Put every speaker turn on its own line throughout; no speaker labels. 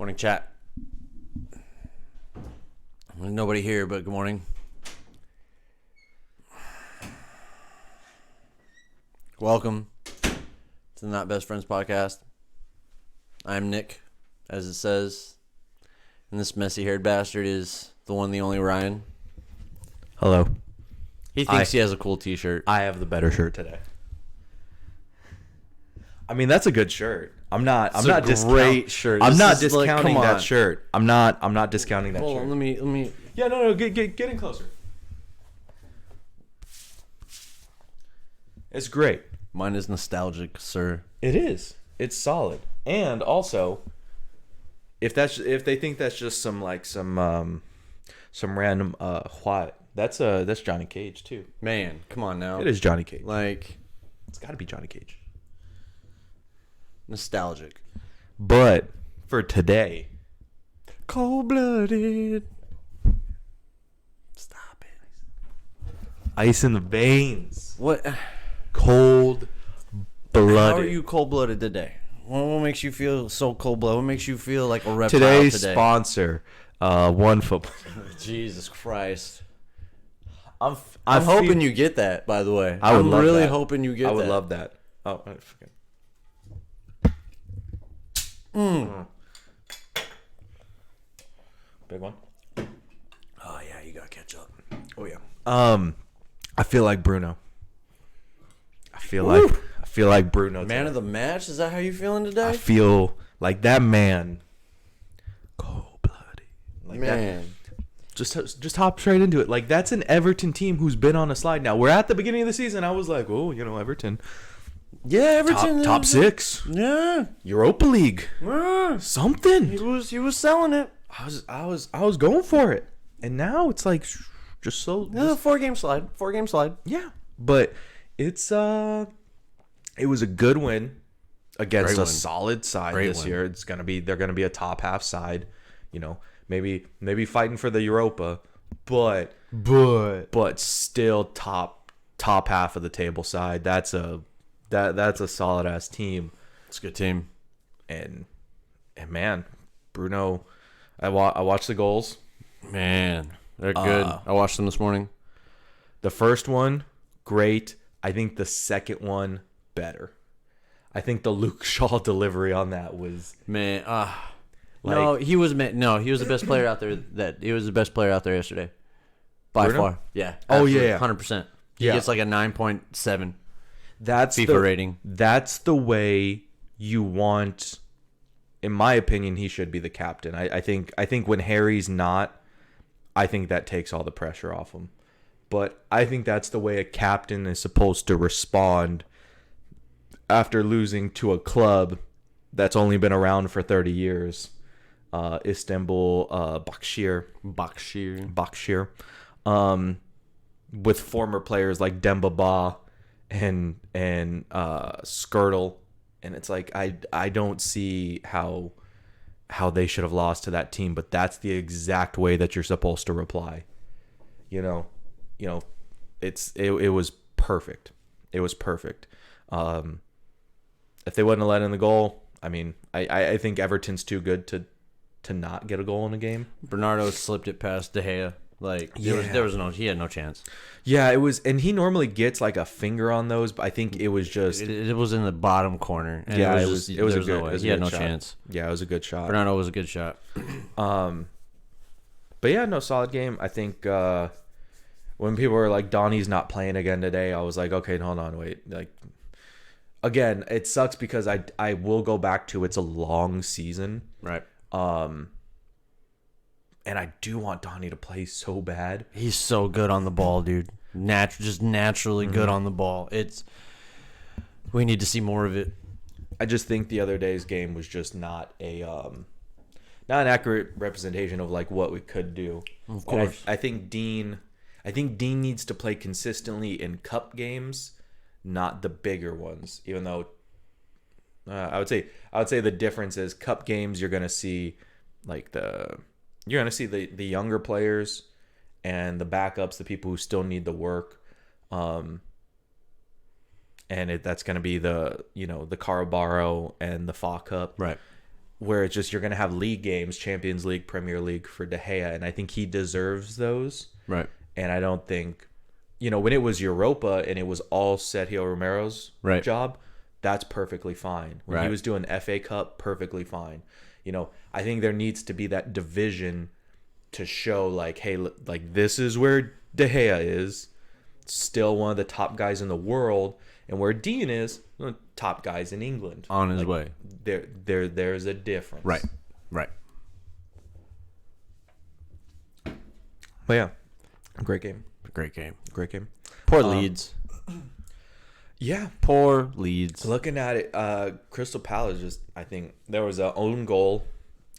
Morning, chat. There's nobody here, but good morning. Welcome to the Not Best Friends podcast. I'm Nick, as it says, and this messy-haired bastard is the one, the only Ryan.
Hello.
He thinks he has a cool t-shirt.
I have the better shirt today. I mean, that's a good shirt. I'm not
great shirt.
I'm
This
not
is like,
discounting
come
that
on.
shirt. I'm not discounting that
Hold
shirt.
on, let me.
Yeah, no, get in closer. It's great.
Mine is nostalgic, sir.
It is. It's solid. And also, if they think that's just some random what, that's Johnny Cage too.
Man, come on now.
It is Johnny Cage.
Like,
It's got to be Johnny Cage.
nostalgic.
But for today,
Cold-blooded. Stop it.
ice in the veins,
What?
cold blooded.
How are you cold-blooded today? What makes you feel so cold-blooded? What makes you feel like a reptile
Today's
today?
sponsor, One Football.
Jesus Christ.
I'm
hoping you get that, by the way.
I would
I'm
love
really
that.
hoping you get that.
I would love that. Oh, I fucking. Big one.
Oh, yeah, you got ketchup.
Oh yeah. I feel like Bruno. I feel like Bruno.
Man of the match? Is that how you feeling today?
I feel like that man. Cold blooded. Like that.
Man.
Just hop straight into it. Like, that's an Everton team who's been on a slide now. We're at the beginning of the season. I was like, oh, Everton.
Yeah, Everton.
Top six.
Yeah.
Europa League.
Yeah.
Something.
He was selling it.
I was going for it. And now it's like just so
Yeah, four-game slide.
yeah. But it's it was a good win against
Great
a
win.
solid side
Great
this
win.
year. They're gonna be a top half side, maybe fighting for the Europa, but still top half of the table side. That's a solid ass team.
It's a good team.
And man, Bruno, I watched the goals.
Man, they're good. I watched them this morning.
The first one, great. I think the second one, better. I think the Luke Shaw delivery on that was
Man, he was the best player out there. He was the best player out there yesterday, by
Bruno?
far. Yeah.
Oh, yeah.
100%. He
Yeah.
gets like a 9.7
that's
FIFA rating.
That's the way you want. In my opinion, he should be the captain. I think when Harry's not, I think that takes all the pressure off him. But I think that's the way a captain is supposed to respond after losing to a club that's only been around for 30 years. Istanbul Başakşehir. With former players like Demba Ba and Skirtle. And it's like I don't see how they should have lost to that team, but that's the exact way that you're supposed to reply. It was perfect. It was perfect. If they wouldn't have let in the goal, I mean, I think Everton's too good to not get a goal in a game.
Bernardo slipped it past De Gea. Like he had no chance.
Yeah, it was, and he normally gets like a finger on those, but I think it was just
It was in the bottom corner. And
yeah,
it was
a good.
no way.
It was a
He had
good
no
shot.
chance.
Yeah, it was a good shot.
Bernardo was a good shot.
But yeah, no, solid game. I think when people were like, Donnie's not playing again today, I was like, okay, hold on, wait. Like, again, it sucks because I will go back to it's a long season.
Right.
And I do want Donnie to play so bad.
He's so good on the ball, dude. Just naturally good on the ball. We need to see more of it.
I just think the other day's game was just not an accurate representation of like what we could do.
Of course.
I think Dean needs to play consistently in cup games, not the bigger ones. Even though I would say the difference is cup games you're gonna see the younger players and the backups, the people who still need the work. And that's going to be the Carabao and the FA Cup.
Right.
where it's just you're going to have league games, Champions League, Premier League for De Gea, and I think he deserves those.
Right.
And I don't think, when it was Europa and it was all Sergio Romero's job, that's perfectly fine. When he was doing FA Cup, perfectly fine. I think there needs to be that division to show like, hey, like this is where De Gea is, still one of the top guys in the world, and where Dean is, one of the top guys in England.
On his way.
There's a difference.
Right.
But yeah, great game.
Great game.
Poor
Leeds.
Yeah.
Poor Leeds.
Looking at it, Crystal Palace I think there was an own goal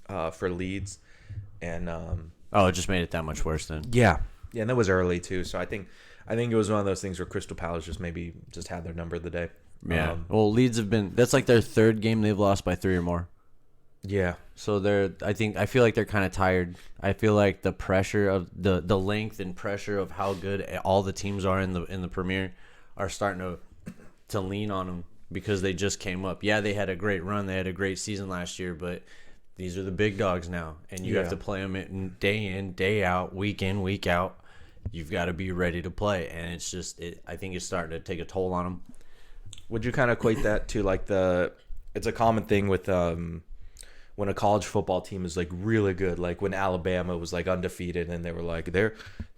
for Leeds, and
it just made it that much worse then.
Yeah, and that was early too. So I think it was one of those things where Crystal Palace just had their number of the day.
Yeah. Well, Leeds that's like their third game they've lost by 3 or more.
Yeah.
So I feel like they're kind of tired. I feel like the pressure of the length and pressure of how good all the teams are in the Premier are starting to lean on them because they just came up. Yeah, they had a great run. They had a great season last year, but these are the big dogs now, and you have to play them in, day out, week in, week out. You've got to be ready to play, and it's just I think it's starting to take a toll on them.
Would you kind of equate that to like it's a common thing with when a college football team is like really good, like when Alabama was like undefeated and they were like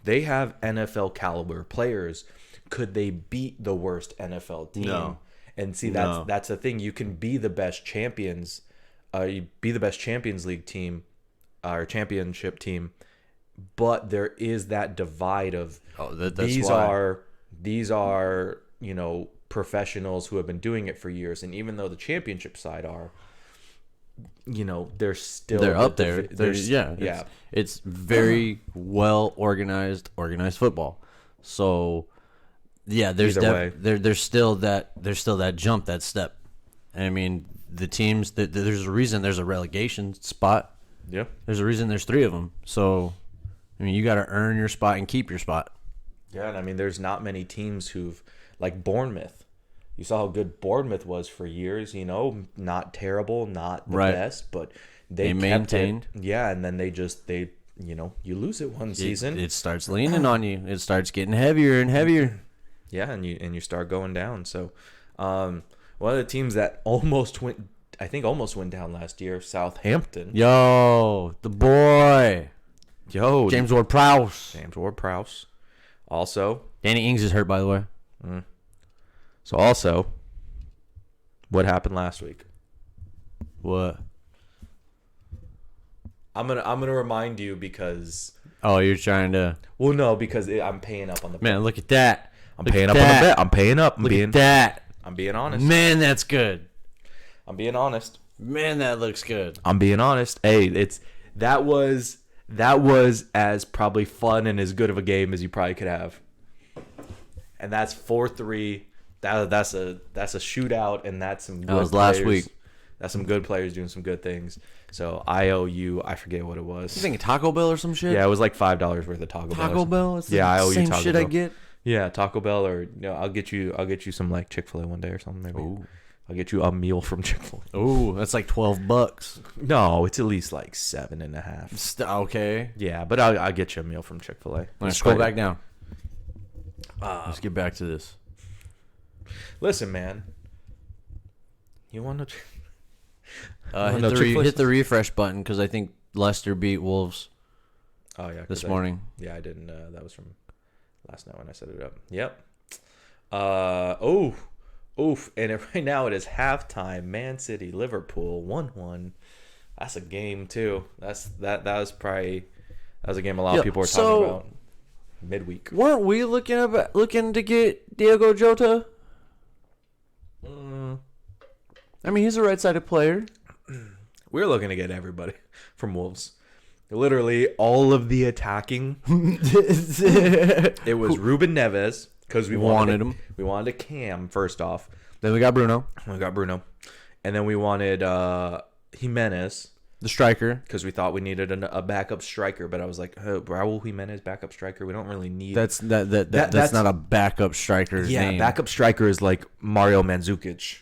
they have NFL caliber players. Could they beat the worst NFL team?
No.
And see, that's the thing. You can be the best champions. You be the best Champions League team or championship team, but there is that divide of these are professionals who have been doing it for years, and even though the championship side are, they're
up there. It's very well organized football. So yeah, there's still that jump, that step. And I mean, the teams there's a reason there's a relegation spot.
Yeah,
there's a reason there's 3 of them. So I mean, you got to earn your spot and keep your spot.
Yeah, and I mean, there's not many teams who've like Bournemouth. You saw how good Bournemouth was for years. Not terrible, not the best, but they
maintained.
Yeah, and then they you lose it one season.
It starts leaning on you. It starts getting heavier and heavier.
Yeah, and you start going down. So, one of the teams that almost went down last year, Southampton.
Yo, the boy. James Ward-Prowse.
Also,
Danny Ings is hurt, by the way.
So also, what happened last week?
What?
I'm gonna remind you because.
Oh, you're trying to.
Well, no, because I'm paying up on the.
Man, look at that.
I'm paying up on the bet. I'm paying up.
Look at that.
I'm being honest.
Man, that's good.
I'm being honest.
Man, that looks good.
I'm being honest. Hey, that was as probably fun and as good of a game as you probably could have. And that's 4-3. That's a shootout, and that's some. That was
players. Last week.
That's some good players doing some good things. So I owe you. I forget what it was.
You thinking Taco Bell or some shit?
Yeah, it was like $5 worth of Taco Bell.
Taco Bell? It's
I owe you Taco
shit
Bell.
I get.
Yeah, Taco Bell, or I'll get you some like Chick-fil-A one day or something. Maybe.
Ooh.
I'll get you a meal from Chick-fil-A.
Ooh, that's like $12.
No, it's at least like $7.50.
Okay.
Yeah, but I'll get you a meal from Chick-fil-A.
Let's scroll back down. Let's get back to this.
Listen, man. You want to
hit the refresh button because I think Leicester beat Wolves.
Oh yeah,
this morning.
I didn't. That was from last night when I set it up. Yep. And right now it is halftime. Man City, Liverpool, 1-1. That's a game too. That was a game a lot of people were talking about midweek.
Weren't we looking to get Diego Jota? I mean, he's a right-sided player.
We're looking to get everybody from Wolves. Literally all of the attacking. It was Ruben Neves because we wanted him. We wanted a Cam first off.
Then we got Bruno.
And then we wanted Jimenez,
the striker,
because we thought we needed a backup striker. But I was like, Raul Jimenez, backup striker. We don't really need.
That's not a backup striker's name.
Backup striker is like Mario Mandzukic.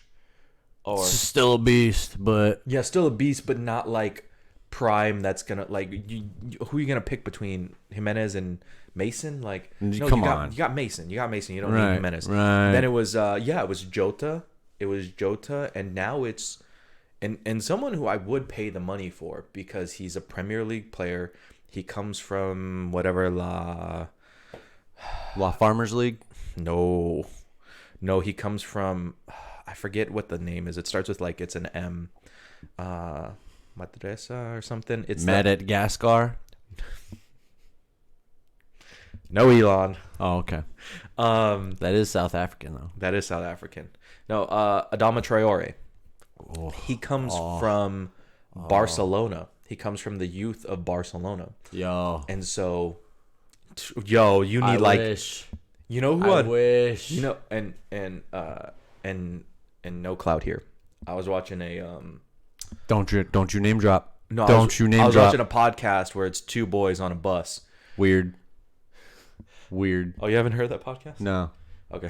or
Still a beast, but
yeah, still a beast, but not like prime. That's gonna like who are you gonna pick between Jimenez and Mason? Like, no,
Come
you got
on.
you got Mason. You got Mason. You don't
Right,
need Jimenez.
right.
Then it was it was Jota. It was Jota, and now it's and someone who I would pay the money for because he's a Premier League player. He comes from whatever
La Farmers League.
no, he comes from I forget what the name is. It starts with like it's an M, Madrasa or something. It's
Madagascar.
no Elon.
Oh, okay. That is South African though.
That is South African. No, Adama Traore. He comes from Barcelona. He comes from the youth of Barcelona.
Yo,
And so, you need
I
like
wish.
you know who
I wish.
you know and no clout here. I was watching a
Don't you name drop.
no,
I was
watching a podcast where it's two boys on a bus.
Weird.
Oh, you haven't heard that podcast?
No.
Okay.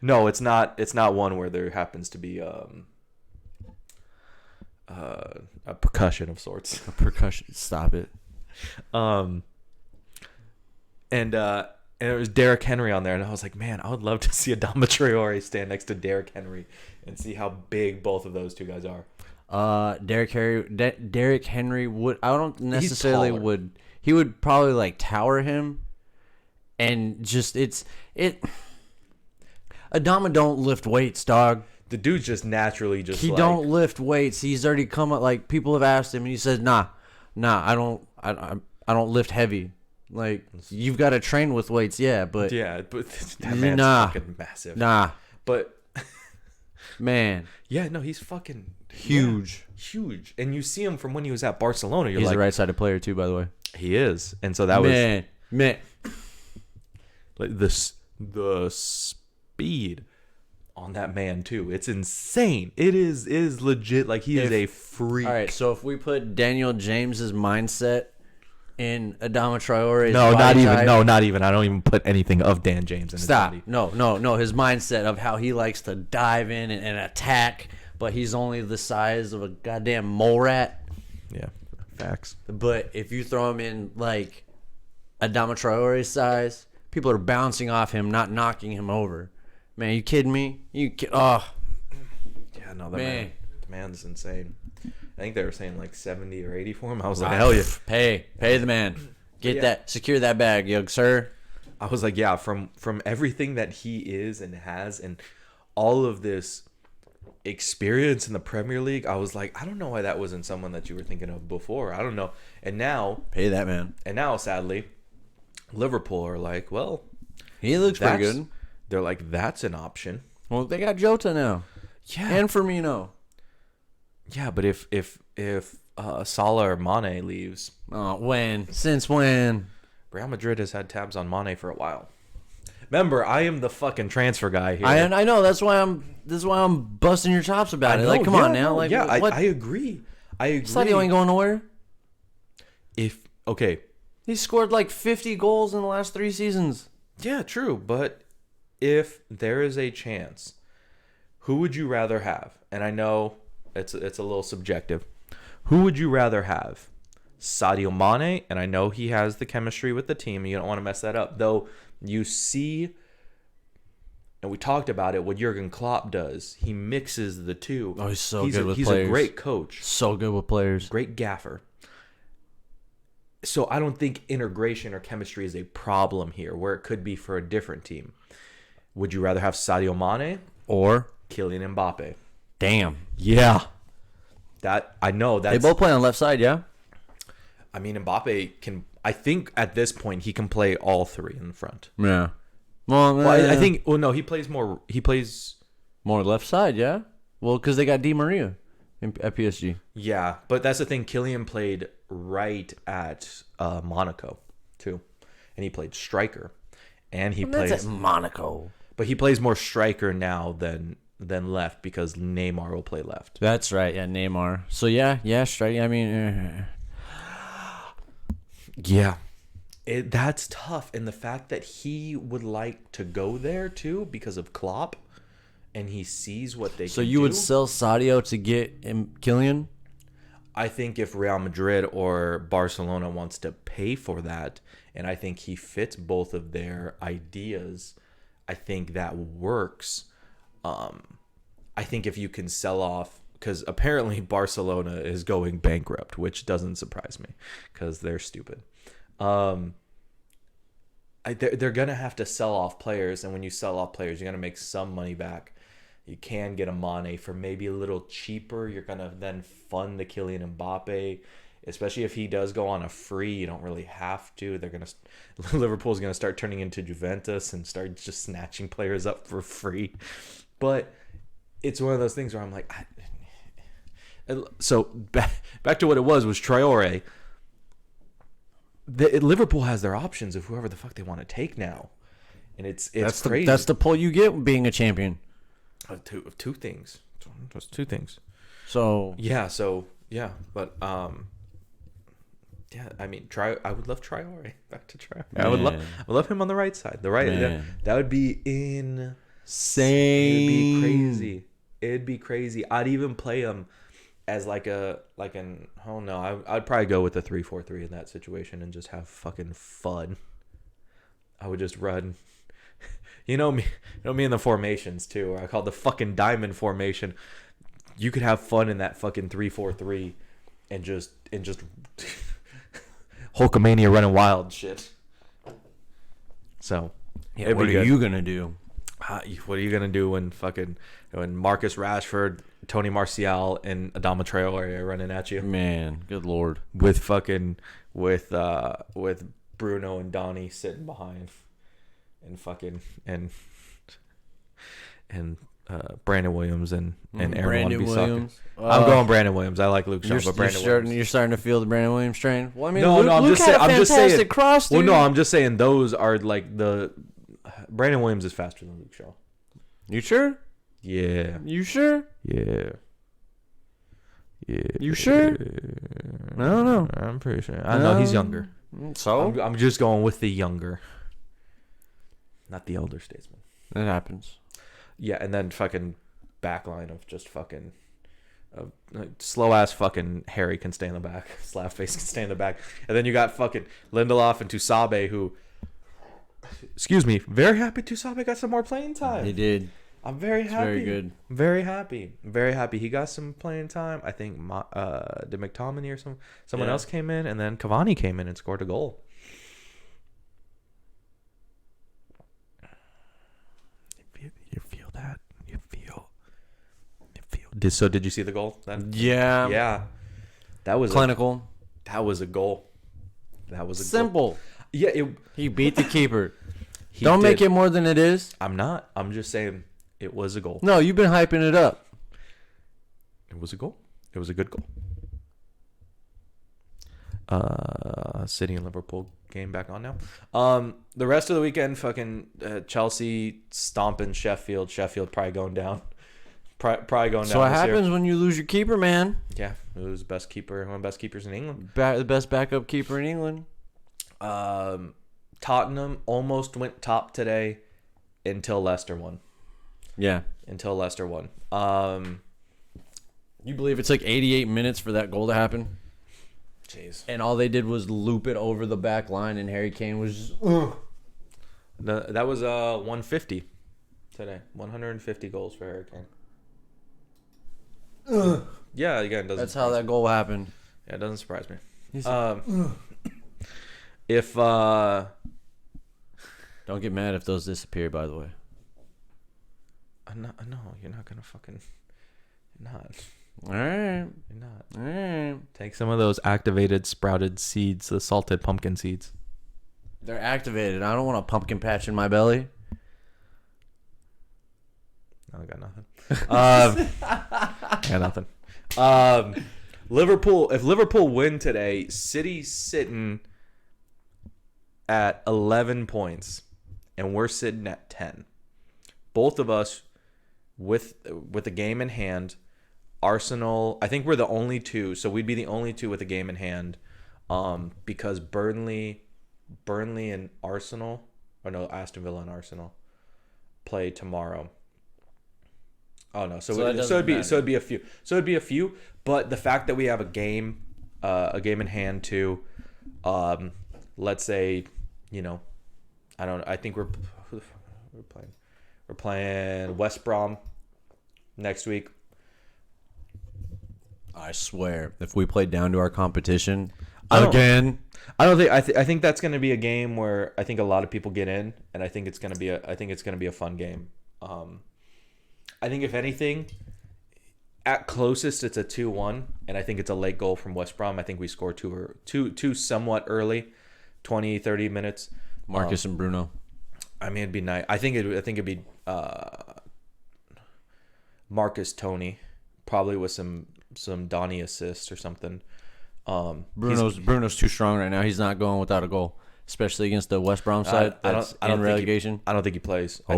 No, it's not one where there happens to be a percussion of sorts.
A percussion. Stop it.
And it was Derrick Henry on there, and I was like, man, I would love to see Adama Traore stand next to Derrick Henry and see how big both of those two guys are.
Derrick Henry would. I don't necessarily
taller.
would. He would probably like tower him, and just Adama don't lift weights, dog.
The dude's just naturally just
He
like,
don't lift weights. He's already come up. Like people have asked him, and he says, "Nah, I don't lift heavy. Like you've got to train with weights, yeah, but
yeah, but that man's
Nah.
fucking massive.
nah,
But
man,
yeah, no, he's fucking
huge.
yeah, huge. And you see him from when he was at Barcelona. You're
He's
like,
a right-sided player too, by the way.
he is. And so that was
Man,
like the speed on that man too. It's insane. It is legit. Like he is a freak.
All right, so if we put Daniel James's mindset in Adama Traore's
No, not
body
even.
type-
No, not even. I don't even put anything of Dan James in his
Stop.
body.
No. His mindset of how he likes to dive in and attack, but he's only the size of a goddamn mole rat.
Yeah, facts.
But if you throw him in like Adama Traore's size, people are bouncing off him, not knocking him over. Man, you kidding me?
Yeah, no,
Man.
the man's insane. I think they were saying like 70 or 80 for him. I was like, hell yeah.
Pay the man. Get
Yeah.
that, secure that bag, young sir.
I was like, yeah, from everything that he is and has and all of this experience in the Premier League, I was like, I don't know why that wasn't someone that you were thinking of before. I don't know. And now,
Pay that man.
sadly, Liverpool are like, well,
He looks pretty
that's-
good.
They're like, that's an option.
Well, they got Jota now.
Yeah.
And Firmino.
Yeah, but if Salah or Mane leaves,
Oh, when? Since when?
Real Madrid has had tabs on Mane for a while. Remember, I am the fucking transfer guy here.
I know. That's why I'm busting your chops about it. Like, come on now. Like, what?
I agree.
Sadio ain't going nowhere.
Okay,
He scored like 50 goals in the last 3 seasons.
yeah, true. But if there is a chance, who would you rather have? And I know it's a little subjective. Who would you rather have? Sadio Mane, and I know he has the chemistry with the team. You don't want to mess that up, though. You see, and we talked about it. What Jurgen Klopp does, he mixes the two.
Oh, he's so good with
he's
players.
a great coach,
So good with players.
great gaffer. So I don't think integration or chemistry is a problem here, where it could be for a different team. Would you rather have Sadio Mane,
Or,
Kylian Mbappe?
damn.
Yeah, that I know.
They
That's.
both play on left side, yeah?
I mean, Mbappe can. I think at this point he can play all three in the front.
Yeah. Well,
Well, I think. Well, no, he plays more. He plays.
more left side, yeah? Well, because they got Di Maria at PSG.
Yeah, but that's the thing. Kylian played right at Monaco too, and he played striker, and he plays.
That's at Monaco.
But he plays more striker now than left because Neymar will play left.
That's right, yeah, Neymar. So, yeah, straight. I mean,
Yeah. That's tough. And the fact that he would like to go there too because of Klopp and he sees what they
So
can
you
do,
would sell Sadio to get Kylian?
I think if Real Madrid or Barcelona wants to pay for that, and I think he fits both of their ideas, I think that works. I think if you can sell off, because apparently Barcelona is going bankrupt, which doesn't surprise me because they're stupid. They're going to have to sell off players, and when you sell off players, you're going to make some money back. You can get a Mane for maybe a little cheaper. You're going to then fund the Kylian Mbappe, especially if he does go on a free. You don't really have to. Liverpool's going to start turning into Juventus and start just snatching players up for free. But it's one of those things where I'm like, so back to what it was Traore. Liverpool has their options of whoever the fuck they want to take now, and it's crazy.
That's the pull you get being a champion.
Of two things. Just two things.
So
yeah, but yeah, I mean, I would love Traore. Back to Traore. I would love him on the right side. That would be insane. It'd be crazy. It'd be crazy. I'd even play him as I'd probably go with the 3-4-3 in that situation and just have fucking fun. I would just run. You know me in the formations too, or I call it the fucking diamond formation. You could have fun in that fucking 3-4-3 and just Hulkamania running wild shit. So
yeah, what are you gonna do?
What are you gonna do when Marcus Rashford, Tony Martial, and Adama Traore are running at you?
Man, good lord.
With Bruno and Donny sitting behind, and Brandon Williams and Aaron
Brandon Williams.
I'm going Brandon Williams. I like Luke Shaw, but Brandon Williams.
You're starting to feel the Brandon Williams train. Well, I mean,
I'm just saying.
Cross, dude.
Well, no, I'm just saying those are like the Brandon Williams is faster than Luke Shaw.
You sure?
Yeah.
You sure?
Yeah. Yeah.
You sure? I don't know.
I'm pretty sure. I know he's younger.
So
I'm just going with the younger, not the elder statesman.
That happens.
Yeah, and then fucking backline of just fucking slow ass fucking Harry can stay in the back, slap face can stay in the back, and then you got fucking Lindelof and Tusabe who, excuse me, very happy Tusabe got some more playing time.
He did.
I'm very happy.
Very good.
Very happy. Very happy. He got some playing time. I think did McTominay or someone else came in, and then Cavani came in and scored a goal. You feel that? You feel. So did you see the goal then?
Yeah.
Yeah. That was
clinical.
That was a goal. That was a
simple.
Goal. Yeah.
He beat the keeper. Don't make it more than it is.
I'm not. I'm just saying. It was a goal.
No, you've been hyping it up.
It was a goal. It was a good goal. City and Liverpool game back on now. The rest of the weekend, fucking Chelsea stomping Sheffield. Sheffield probably going down. Probably going down.
So what happens when you lose your keeper, man?
Yeah, lose best keeper, one of the best keepers in England.
The best backup keeper in England.
Tottenham almost went top today until Leicester won.
Yeah.
Until Leicester won.
You believe it's like 88 minutes for that goal to happen?
Jeez.
And all they did was loop it over the back line, and Harry Kane was just...
That was 150 today. 150 goals for Harry Kane. Yeah, again, doesn't.
That's how that goal happened.
Yeah, it doesn't surprise me.
If don't get mad if those disappear, by the way.
No, you're not gonna fucking. You're not.
All right.
You're not.
All right.
Take some of those activated sprouted seeds, the salted pumpkin seeds.
They're activated. I don't want a pumpkin patch in my belly.
No, I got nothing. Got nothing. Liverpool. If Liverpool win today, City's sitting at 11 points, and we're sitting at 10. Both of us with a game in hand. Arsenal, I think we're the only two, so we'd be the only two with a game in hand, because Burnley and Arsenal, or no, Aston Villa and Arsenal play tomorrow. Oh no,
So that doesn't
it'd be a few. So it'd be a few. But the fact that we have a game in hand too, let's say, I think we're playing. We're playing West Brom next week.
I swear, if we play down to our competition
I don't think I think that's going to be a game where I think a lot of people get in, and I think it's going to be a fun game. I think if anything, at closest it's a 2-1, and I think it's a late goal from West Brom. I think we score two somewhat early, 20, 30 minutes.
Marcus and Bruno.
I mean, it'd be nice. I think it'd be Marcus Tony, probably with some Donny assists or something.
Bruno's too strong right now. He's not going without a goal, especially against the West Brom side.
I don't
relegation.
I don't think he plays. I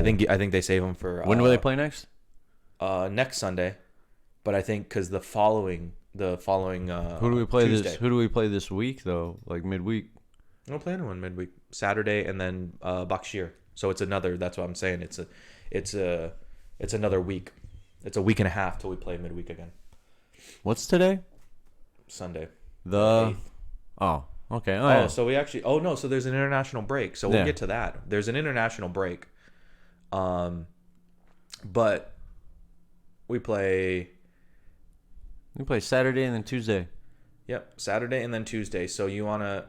think they save him for.
When will they play next?
Next Sunday, but I think because the following.
Who do we play
Tuesday.
Who do we play this week though? Like midweek.
I don't play anyone midweek. Saturday and then Bakshir. So it's another. That's what I'm saying. It's another week. It's a week and a half till we play midweek again.
What's today?
Sunday.
The
8th.
Oh, okay.
Oh, so we actually. Oh no, so there's an international break. So we'll get to that. There's an international break. But we play
Saturday and then Tuesday.
Yep, Saturday and then Tuesday. So you wanna?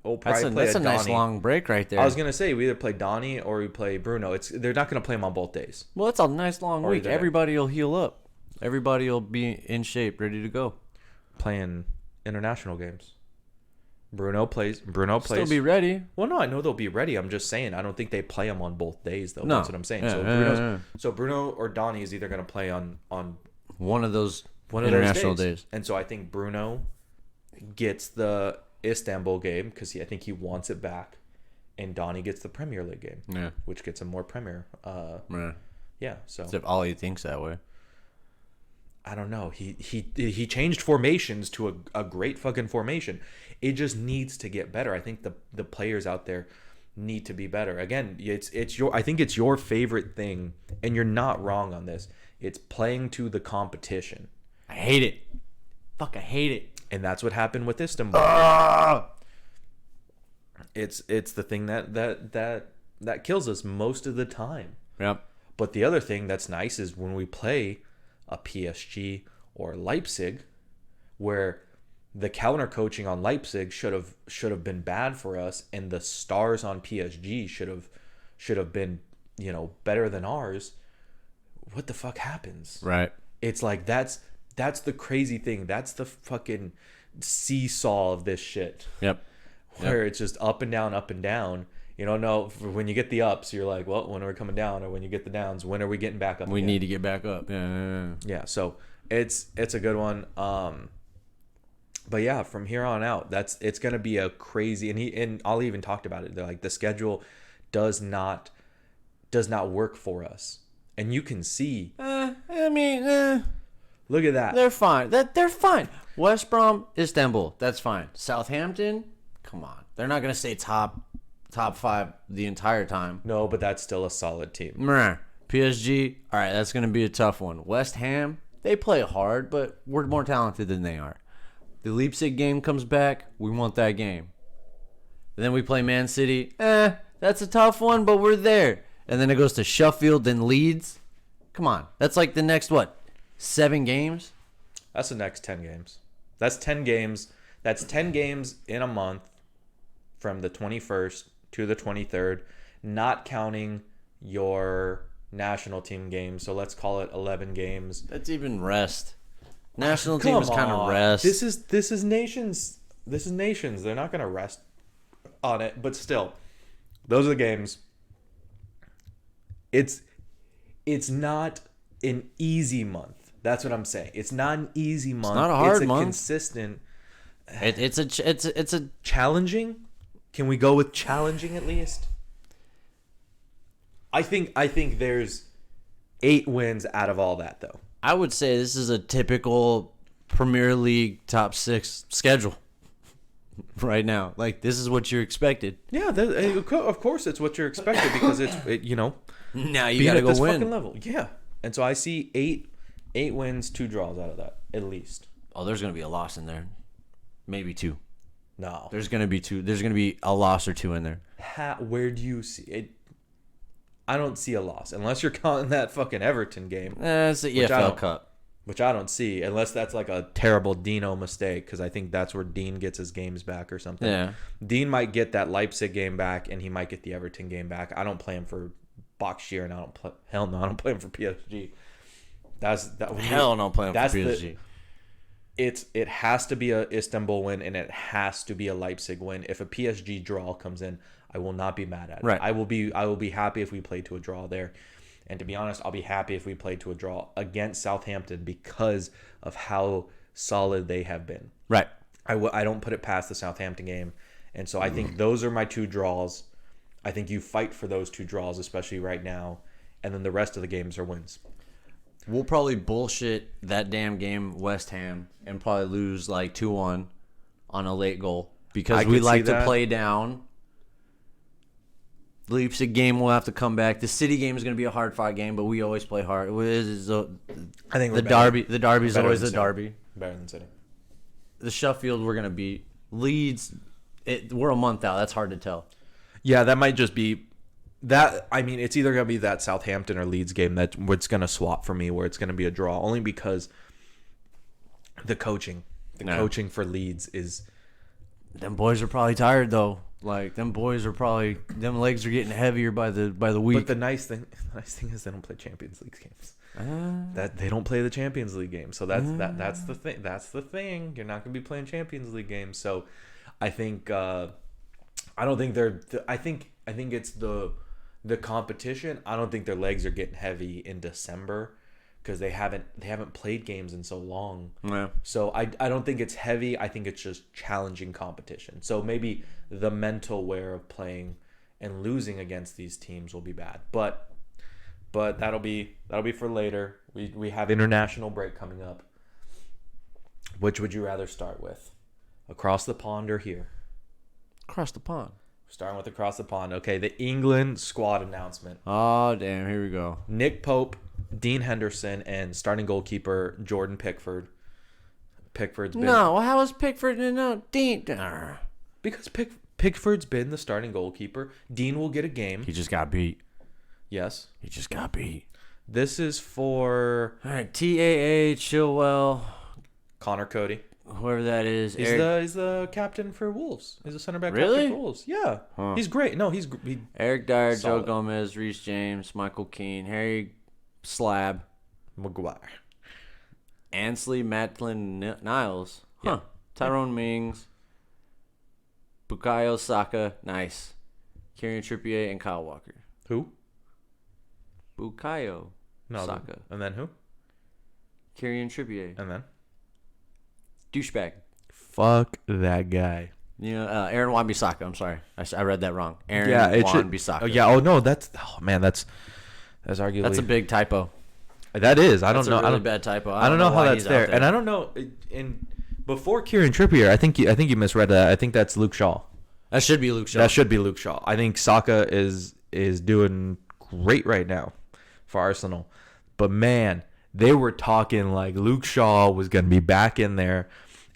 That's a nice long break right there.
I was gonna say we either play Donny or we play Bruno. They're not gonna play them on both days.
Well, it's a nice long week. Everybody will heal up. Everybody will be in shape, ready to go.
Playing international games. Bruno plays.
Still be ready.
Well, no, I know they'll be ready. I'm just saying I don't think they play them on both days though.
No.
That's what I'm saying. So Bruno or Donny is either gonna play on
one of those
international days. And so I think Bruno gets the Istanbul game because I think he wants it back, and Donny gets the Premier League game, which gets him more Premier. Yeah. So
if Ollie thinks that way.
I don't know. He changed formations to a great fucking formation. It just needs to get better. I think the players out there need to be better. Again, I think it's your favorite thing, and you're not wrong on this. It's playing to the competition.
I hate it. Fuck, I hate it.
And that's what happened with Istanbul. It's the thing that kills us most of the time.
Yep.
But the other thing that's nice is when we play a PSG or Leipzig, where the counter coaching on Leipzig should have been bad for us, and the stars on PSG should have been better than ours. What the fuck happens?
Right.
It's like that's the crazy thing. That's the fucking seesaw of this shit.
Yep.
Where it's just up and down, up and down. No, when you get the ups, you're like, well, when are we coming down? Or when you get the downs, when are we getting back up?
We need to get back up.
Yeah. So it's a good one. But yeah, from here on out, it's gonna be a crazy. And Ali even talked about it. They're like, the schedule does not work for us, and you can see. Look at that.
They're fine. They're fine. West Brom, Istanbul, that's fine. Southampton, come on. They're not gonna stay top 5 the entire time.
No, but that's still a solid team.
PSG, all right, that's gonna be a tough one. West Ham, they play hard, but we're more talented than they are. The Leipzig game comes back, we want that game. And then we play Man City. That's a tough one, but we're there. And then it goes to Sheffield, then Leeds. Come on, that's like the next 7 games?
That's the next 10 games. That's 10 games. That's 10 games in a month from the 21st to the 23rd, not counting your national team games. So let's call it 11 games.
That's even rest. National team is kind of rest.
This is nations. This is nations. They're not going to rest on it, but still, those are the games. It's not an easy month. That's what I'm saying. It's not an easy month.
It's not a hard month.
Consistent.
It's a
challenging. Can we go with challenging at least? I think there's 8 wins out of all that though.
I would say this is a typical Premier League top 6 schedule right now. Like, this is what you're expected.
Yeah, of course it's what you're expected because now
you got to go
this
win.
fucking level. Yeah. And so I see eight wins, 2 draws out of that at least.
Oh, there's gonna be a loss in there, maybe 2.
No,
There's gonna be 2. There's gonna be a loss or 2 in there.
where do you see it? I don't see a loss unless you're counting that fucking Everton game,
It's the
Which I
EFL
don't-
Cup.
which I don't see unless that's like a terrible Dino mistake, because I think that's where Dean gets his games back or something.
Yeah.
Dean might get that Leipzig game back, and he might get the Everton game back. I don't play him for Boxshire, and I don't play him for PSG.
Hell no, playing for
that's
PSG.
It has to be a Istanbul win, and it has to be a Leipzig win. If a PSG draw comes in, I will not be mad at it.
Right.
I will be happy if we play to a draw there. And to be honest, I'll be happy if we play to a draw against Southampton because of how solid they have been.
Right.
I don't put it past the Southampton game. And so I think those are my 2 draws. I think you fight for those 2 draws, especially right now. And then the rest of the games are wins.
We'll probably bullshit that damn game, West Ham, and probably lose like 2-1 on a late goal because
I
we
could
like
see
to
that.
play down. Leipzig game will have to come back. The City game is going to be a hard fought game, but we always play hard. The
I think we're
derby, the derby's
better
always
than
the
City.
derby.
Better than City.
The Sheffield we're going to beat. Leeds, we're a month out. That's hard to tell.
Yeah, that might just be that. I mean, it's either going to be that Southampton or Leeds game that's where it's going to swap for me, where it's going to be a draw, only because the coaching for Leeds is.
Them boys are probably tired though. Like them legs are getting heavier by the week.
But the nice thing is they don't play Champions League games. That they don't play the Champions League game, so that's the thing. That's the thing. You're not going to be playing Champions League games. So, I think I don't think they're. I think it's the competition. I don't think their legs are getting heavy in December because they haven't played games in so long.
Yeah.
So I don't think it's heavy. I think it's just challenging competition. So maybe the mental wear of playing and losing against these teams will be bad. But that'll be for later. We have international break coming up. Which would you rather start with? Across the pond or here?
Across the pond.
Starting with across the pond. Okay, the England squad announcement.
Oh damn! Here we go.
Nick Pope, Dean Henderson, and starting goalkeeper Jordan Pickford. Pickford's been
No, how is Pickford no Dean?
because Pickford's been the starting goalkeeper. Dean will get a game.
He just got beat.
Yes.
He just got beat.
This is for
All right, TAA Chilwell,
Connor Cody.
whoever that is.
He's the captain for Wolves. He's a center back
Really?
captain for Wolves. Yeah.
Huh.
He's great. No,
Eric Dyer, Joe
Solid.
Gomez, Reece James, Michael Keane, Harry Slab,
Maguire.
Ansley Maitland-Niles,
Yeah.
Tyrone Mings, Bukayo Saka, nice, Kieran Trippier, and Kyle Walker.
Who?
Bukayo
No.
Saka,
And then who?
Kieran Trippier,
And then?
douchebag.
Fuck that guy.
You know, Aaron Wan-Bissaka. I'm sorry, I read that wrong. Aaron Wan-Bissaka.
Oh yeah. Oh no. That's arguably
That's a big typo.
That is. I
That's
don't know.
a really
I don't.
bad typo.
I don't know how
why
that's
he's out
there. And I don't know. In before Kieran Trippier, I think you misread that. I think that's Luke Shaw.
That should be Luke Shaw.
That should be Luke Shaw. I think Saka is doing great right now for Arsenal. But man, they were talking like Luke Shaw was going to be back in there.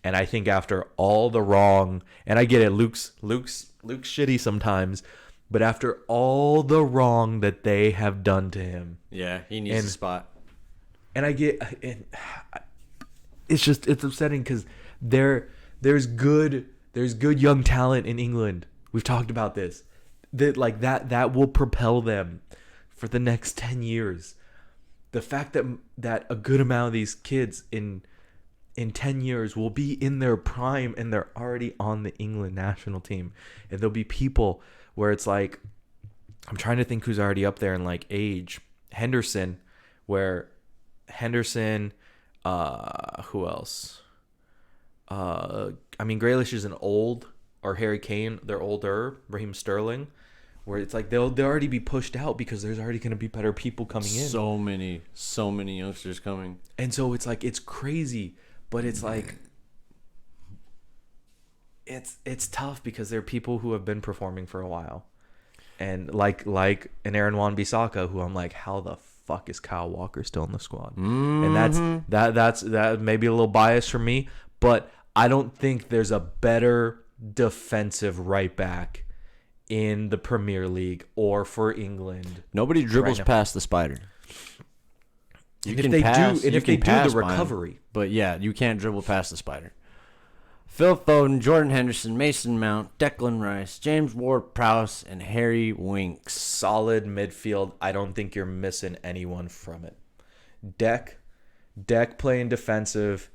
And I think after all the wrong, and I get it, Luke's shitty sometimes, but after all the wrong that they have done to him,
Yeah, he needs a spot.
and it's upsetting because there's good young talent in England. We've talked about this. That will propel them for the next 10 years. The fact that a good amount of these kids in 10 years will be in their prime and they're already on the England national team. And there'll be people where it's like, I'm trying to think who's already up there in like age. Henderson, who else? I mean, Grealish isn't old, or Harry Kane, they're older. Raheem Sterling, where it's like they'll already be pushed out because there's already going to be better people coming in.
So many youngsters coming.
And so it's like, it's crazy, but it's like, it's tough because there are people who have been performing for a while. And like an Aaron Wan-Bissaka, who I'm like, how the fuck is Kyle Walker still in the squad? And that's maybe a little bias for me, but I don't think there's a better defensive right back in the Premier League or for England.
Nobody dribbles
now.
past the spider.
And if they do the recovery.
But yeah, you can't dribble past the spider. Phil Foden, Jordan Henderson, Mason Mount, Declan Rice, James Ward-Prowse, and Harry Winks.
Solid midfield. I don't think you're missing anyone from it. Deck playing defensive.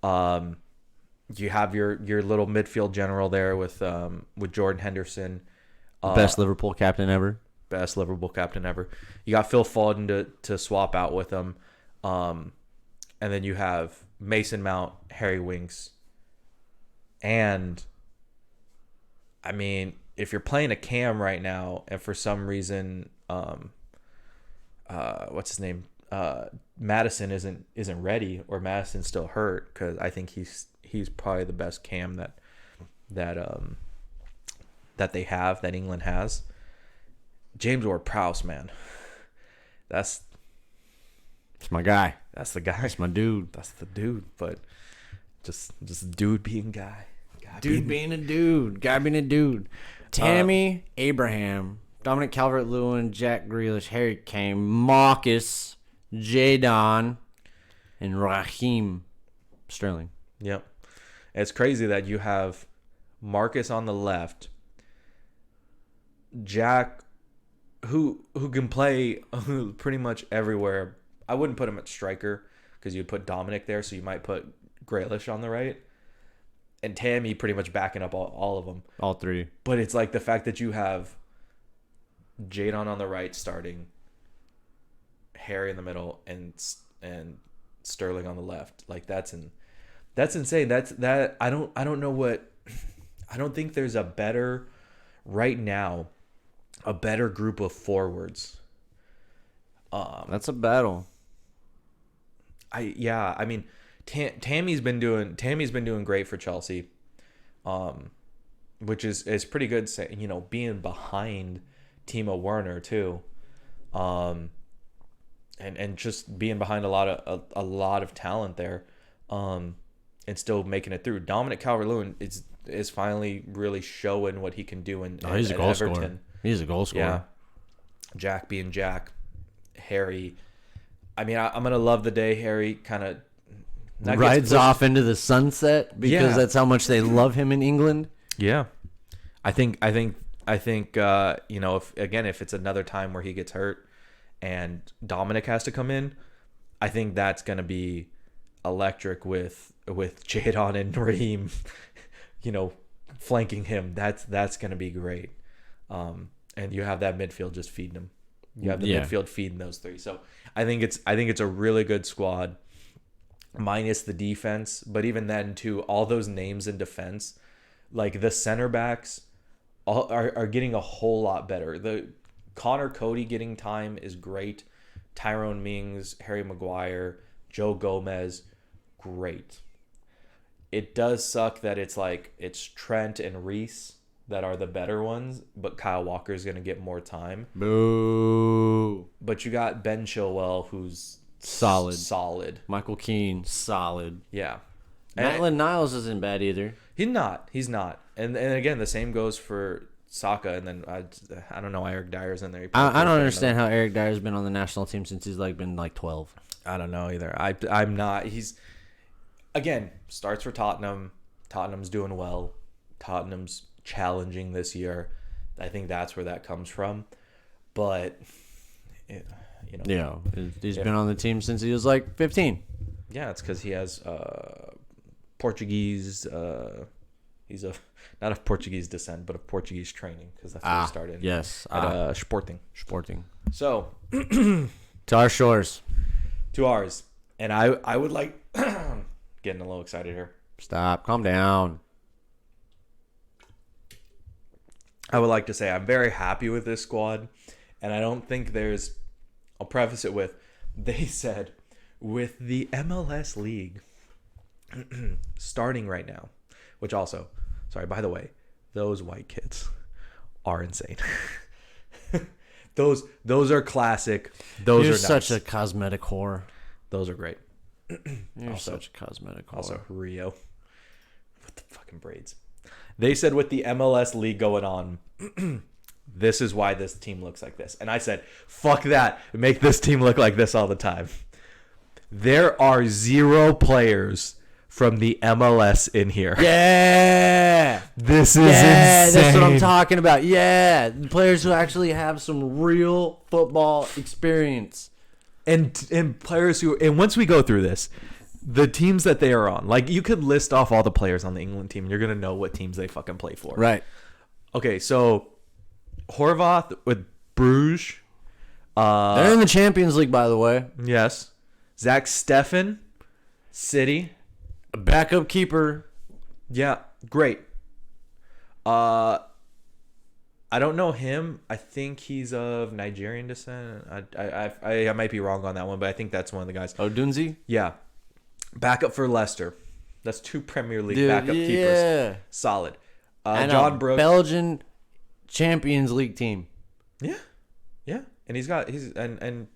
You have your little midfield general there with Jordan Henderson.
Best Liverpool captain ever.
Best Liverpool captain ever. You got Phil Foden to swap out with him. And then you have Mason Mount, Harry Winks. And, I mean, if you're playing a cam right now and for some reason, what's his name? Madison isn't ready, or Madison's still hurt, because I think he's probably the best cam that they have, that England has. James Ward-Prowse, man, it's
my guy.
That's the guy.
That's my dude.
That's the dude. But just dude being guy.
Dude being a dude. Guy being a dude. Tammy Abraham, Dominic Calvert-Lewin, Jack Grealish, Harry Kane, Marcus, Jadon, and Raheem Sterling.
Yep. It's crazy that you have Marcus on the left, Jack, who can play pretty much everywhere. I wouldn't put him at striker because you'd put Dominic there, so you might put Grealish on the right. And Tammy pretty much backing up all of them.
All three.
But it's like the fact that you have Jadon on the right starting, Harry in the middle, and Sterling on the left. Like that's insane. I don't know what. I don't think there's a better right now, a better group of forwards.
That's a battle.
I mean, Tammy's been doing great for Chelsea, which is pretty good. You know, being behind Timo Werner too, and just being behind a lot of talent there, and still making it through. Dominic Calvert-Lewin is finally really showing what he can do
he's a goal scorer. He's a goal scorer.
Yeah. Jack being Jack, Harry. I mean, I'm gonna love the day Harry kind of
rides off into the sunset because that's how much they love him in England.
Yeah, I think you know, if it's another time where he gets hurt and Dominic has to come in, I think that's gonna be electric with Jadon and Raheem, you know, flanking him. That's gonna be great. And you have that midfield just feeding him. You have the midfield feeding those three. So I think it's a really good squad, minus the defense. But even then, too, all those names in defense, like the center backs, are getting a whole lot better. The Connor Cody getting time is great. Tyrone Mings, Harry Maguire, Joe Gomez, great. It does suck that it's Trent and Reece that are the better ones, but Kyle Walker is going to get more time.
Boo.
But you got Ben Chilwell, who's
solid. Michael Keane, solid.
Yeah.
Maitland-Niles isn't bad either.
He's not. And again, the same goes for Saka. And then I don't know why Eric Dyer's in there.
I don't understand how Eric Dyer's been on the national team since he's been 12.
I don't know either. I'm not. He's, again, starts for Tottenham. Tottenham's doing well. Tottenham's challenging this year. I think that's where that comes from. But
he's been on the team since he was 15.
Yeah, it's because he has Portuguese. He's not of Portuguese descent, but of Portuguese training, because that's where he started.
Yes,
at Sporting. So
to our shores,
to ours, and I would like getting a little excited here.
Stop, calm down.
I would like to say I'm very happy with this squad, and I don't think there's. I'll preface it with, they said, with the MLS League starting right now, which also, sorry, by the way, those white kids are insane. Those are classic. Those
You're
are
such
nice.
a cosmetic whore.
Those are great.
You're
Also-
such a cosmetic whore.
Also, Rio with the fucking braids. They said with the MLS league going on, this is why this team looks like this. And I said, fuck that. Make this team look like this all the time. There are 0 players from the MLS in here.
Yeah.
This is
Yeah,
insane.
that's what I'm talking about. Yeah, the players who actually have some real football experience.
And players who, and once we go through this, the teams that they are on, like you could list off all the players on the England team, and you're gonna know what teams they fucking play for.
Right.
Okay, so Horvath with Bruges.
They're in the Champions League, by the way.
Yes. Zach Steffen, City.
A backup keeper.
Yeah, great. I don't know him. I think he's of Nigerian descent. I might be wrong on that one, but I think that's one of the guys.
Odunzi.
Yeah. Backup for Leicester. That's 2 Premier League
Dude,
backup keepers.
yeah.
Solid.
And
John
a
Brooks.
Belgian Champions League team.
Yeah. Yeah. And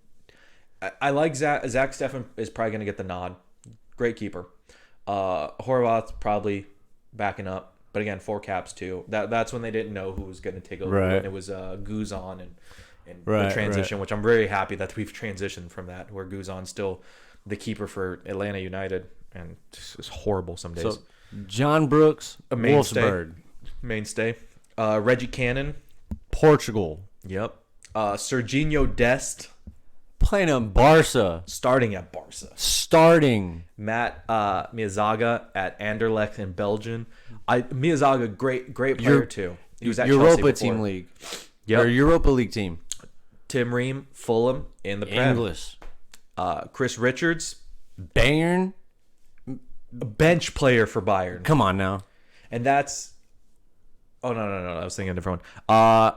I like Zach Steffen is probably going to get the nod. Great keeper. Horvath's probably backing up. But again, 4 caps too. That's when they didn't know who was going to take over.
Right.
When it was Guzan and
Right,
the transition, which I'm very happy that we've transitioned from that, where Guzan's still the keeper for Atlanta United, and it's horrible some days.
So John Brooks,
A mainstay.
Wolfsburg,
Mainstay. Reggie Cannon.
Portugal,
Yep. Serginho Dest,
playing in Barca,
starting at Barca.
starting.
Matt Miyazaga at Anderlecht in Belgium. Miyazaga, great player too. He was at
Europa
Chelsea
team
before.
league.
Yep.
Or Europa League team.
Tim Ream, Fulham in the Prem.
English.
Chris Richards,
Bayern.
a bench player for Bayern.
Come on now.
And that's... Oh, no. I was thinking a different one.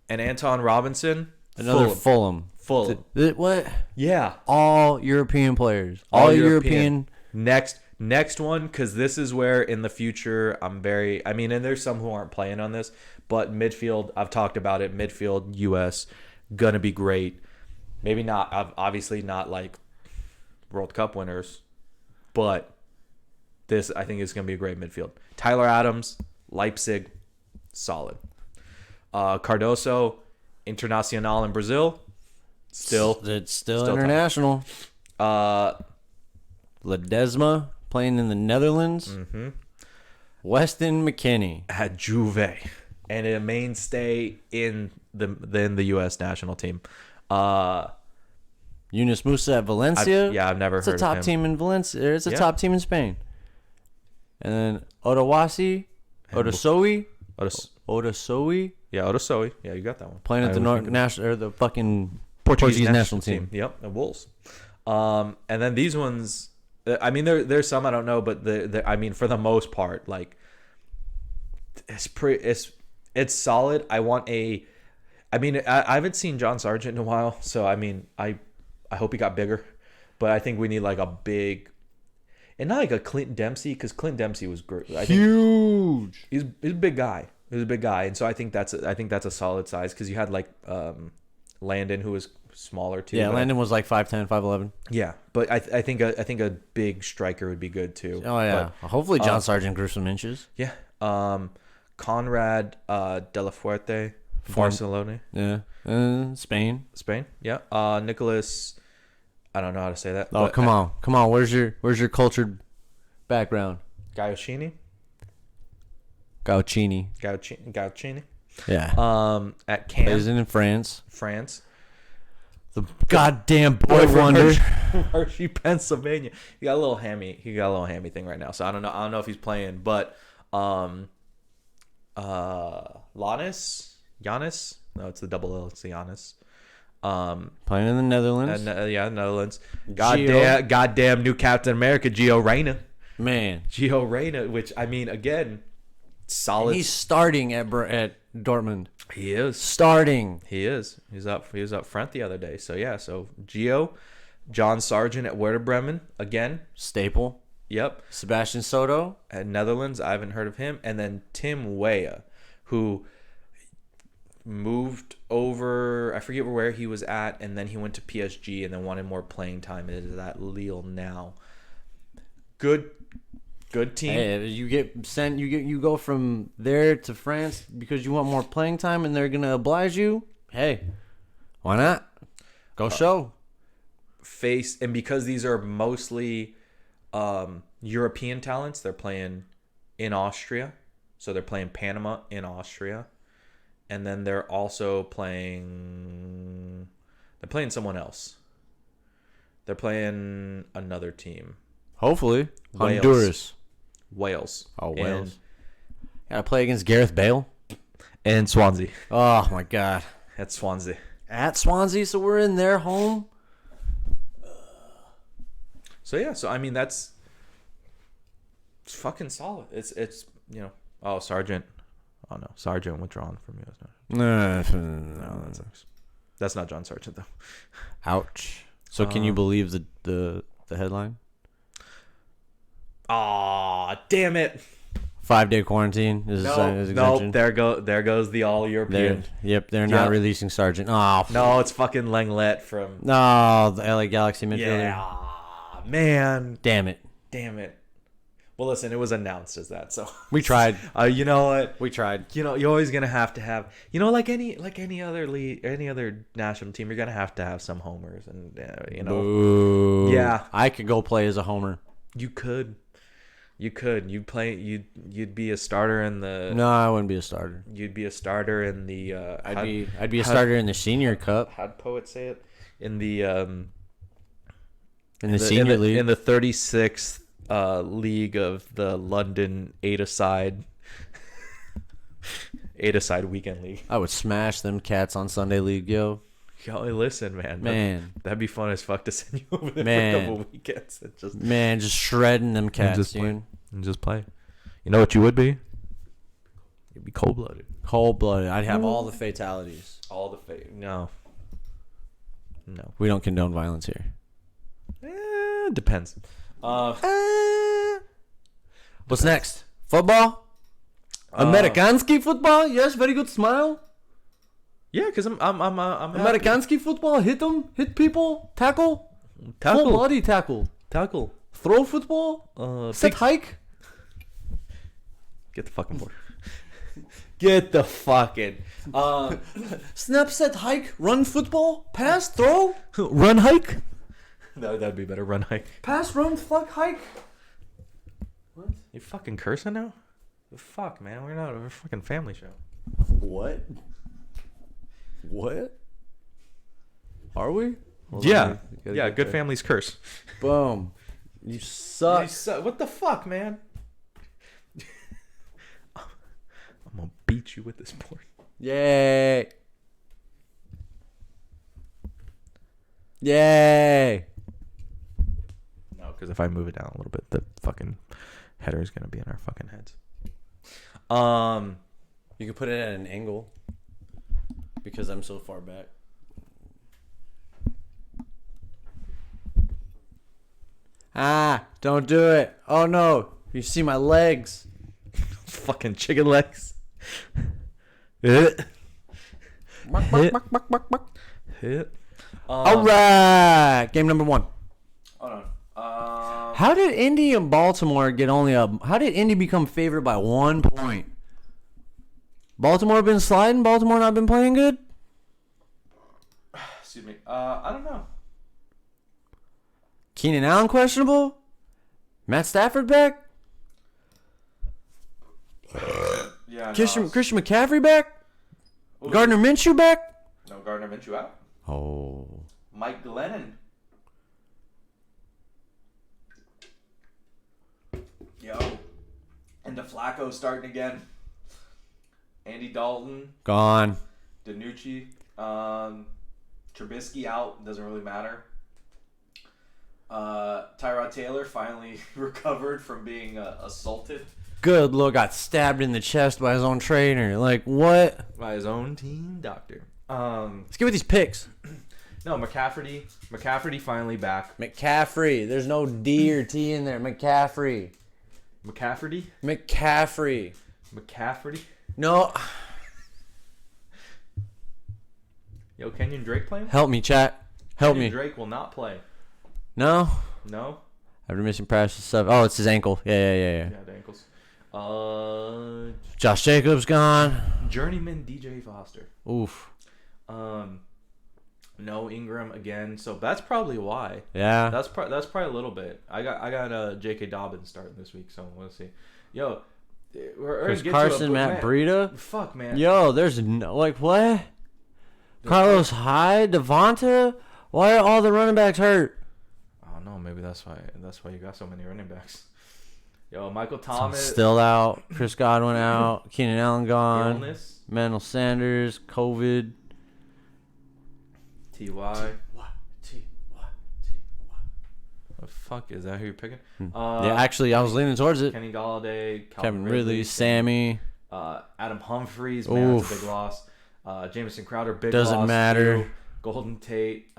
And Anton Robinson,
Another Fulham.
Fulham.
What?
Yeah.
All European players. All European.
Next one, because this is where in the future and there's some who aren't playing on this, but midfield, I've talked about it, midfield, U.S., gonna be great. Maybe not, obviously not like World Cup winners, but this, I think, is gonna be a great midfield. Tyler Adams, Leipzig, solid. Cardoso, Internacional in Brazil,
It's still
tough.
international. Ledesma playing in the Netherlands.
Mm-hmm.
Weston McKennie.
at Juve, and a mainstay in the U.S. national team.
Yunus Musa at Valencia.
I've never
It's
heard
a top
of him.
team in Valencia. It's a
Yeah.
top team in Spain. And then Odasowi. Odasowi.
Odosowi. Yeah, you got that one.
Playing at
I
the
was thinking
national or the fucking
Portuguese
national team.
Yep, the Wolves. And then these ones, I mean, there's some I don't know, but I mean, for the most part, like it's solid. I haven't seen John Sargent in a while, so I mean, I hope he got bigger, but I think we need like a big, and not like a Clint Dempsey, because Clint Dempsey was great. I think
Huge.
he's a big guy. He's a big guy, and so I think that's a solid size, because you had like Landon, who was smaller too.
Yeah,
but
Landon was like 5'10", 5'11".
yeah, but I think a big striker would be good too.
Oh yeah. Hopefully John Sargent grew some inches.
Yeah. Conrad De La Fuerte, Barcelona,
Yeah. Spain.
Spain. Yeah. Nicholas, I don't know how to say that.
Oh,
but
come on. Where's your cultured background?
Gauchini.
Gauchini. Yeah.
At Caen,
Plays in France.
France.
The goddamn boy wonder.
Hershey, Pennsylvania. He got a little hammy thing right now. So I don't know if he's playing, but Giannis. No, it's the double L. It's the Giannis.
Playing in the Netherlands.
Netherlands.
Gio.
Goddamn new Captain America, Gio Reyna.
Man.
Gio Reyna, which I mean, again, solid.
He's starting at Dortmund.
He is.
Starting.
He is. He was up front the other day. So yeah. So Gio, John Sargent at Werder Bremen again.
Staple.
Yep.
Sebastian Soto.
At Netherlands, I haven't heard of him. And then Tim Weah, who moved over. forget where he was at, and then he went to PSG and then wanted more playing time. It is at Lille now. Good team.
Hey, you get sent. You go from there to France because you want more playing time, and they're gonna oblige you. Hey, why not? Go show.
And because these are mostly European talents, they're playing in Austria. So they're playing Panama in Austria. And then they're also playing someone else. They're playing another team.
Hopefully,
Wales.
Honduras.
Wales.
Oh, Wales. Gotta play against Gareth Bale.
And Swansea.
Oh my God.
At Swansea.
At Swansea, so we're in their home.
So yeah, so I mean it's fucking solid. It's oh, Sargent. Oh no, Sargent withdrawn from U.S.
No,
that sucks. That's not John Sargent though.
Ouch. So can you believe the headline?
Aw, damn it.
5-day quarantine is
No,
exemption.
there goes the all European.
They're not releasing Sargent. Oh
No, it's fucking Lenglet from
no, the LA Galaxy midfielder.
Yeah, man.
Damn it.
Well, listen, it was announced as that, so
We tried.
you know what?
We tried.
You know, you're always gonna have to have, like any other league, any other national team, you're gonna have to have some homers, and
Boo.
Yeah,
I could go play as a homer.
you could. You'd play. You'd be a starter in the.
No, I wouldn't be a starter.
You'd be a starter in the.
I'd be a starter in the senior cup.
How'd poet say it? In the
in the senior league.
In the 36th league of the London eight-a-side weekend league.
I would smash them cats on Sunday league, yo.
Yo, listen, man. That'd be fun as fuck to send you over there for a couple weekends and
just shredding them cats, dude.
And just play. You know what you would be? You'd be cold-blooded.
Cold-blooded. I'd have all the fatalities.
No.
We don't condone violence here.
Depends.
What's next? Football? Amerikanski football? Yes, very good smile.
Yeah, because I'm
Amerikanski football? Hit them? Hit people? Tackle? Full body tackle. Throw football? Set hike?
Get the fucking board.
Get the fucking snap, set, hike, run football, pass, throw,
Run hike? That'd be better. Run hike.
pass, run, fuck, hike. What?
You fucking cursing now? The fuck, man. We're not a fucking family show.
What? Are we? Hold
Yeah.
on,
Yeah,
get
good
there.
families curse.
Boom. You suck.
What the fuck, man? I'm gonna beat you with this board.
Yay. Yay.
No, because if I move it down a little bit, the fucking header is gonna be in our fucking heads.
You can put it at an angle because I'm so far back. Don't do it. Oh no. You see my legs.
Fucking chicken legs. Hit. Hit.
All right. Game number 1.
Hold on.
How did Indy and Baltimore get only a... How did Indy become favored by 1 point? Baltimore been sliding? Baltimore not been playing good?
Excuse me. I don't know.
Keenan Allen questionable? Matt Stafford back?
Yeah.
Christian McCaffrey back? Gardner Minshew back?
No, Gardner Minshew out.
Oh.
Mike Glennon. Yo. And DeFlacco starting again. Andy Dalton.
Gone.
DiNucci. Trubisky out. Doesn't really matter. Tyrod Taylor finally recovered from being assaulted
Good Lord, got stabbed in the chest by his own trainer. Like, what?
by his own team doctor.
Let's get with these picks.
No, McCaffrey finally back.
McCaffrey. There's no D or T in there. McCaffrey.
McCaffrey?
McCaffrey.
McCaffrey?
No.
Yo, Kenyon Drake playing?
Help me, chat. Help
Kenyon
me.
Drake will not play.
No.
No?
After missing practice and stuff. Oh, it's his ankle. Yeah.
Yeah, the ankles.
Josh Jacobs gone.
Journeyman DJ Foster.
Oof.
No Ingram again, so that's probably why.
Yeah.
That's probably a little bit. I got J.K. Dobbins starting this week, so we'll see. Yo, we're
Chris
gonna get
Carson,
to
Matt Breida.
Fuck, man.
Yo, there's no, like, what? Carlos Hyde, Devonta? Why are all the running backs hurt?
I don't know. Maybe that's why you got so many running backs. Yo, Michael Thomas
Still out. Chris Godwin out. Keenan Allen gone.
illness.
Manuel Sanders, COVID.
T.Y. The fuck is that? Who you're picking?
Yeah, actually, I was leaning towards it.
Kenny Galladay,
Kevin Ridley, Sammy.
Adam Humphries, man, that's a big loss. Jamison Crowder, big loss.
Doesn't matter.
Too. Golden Tate,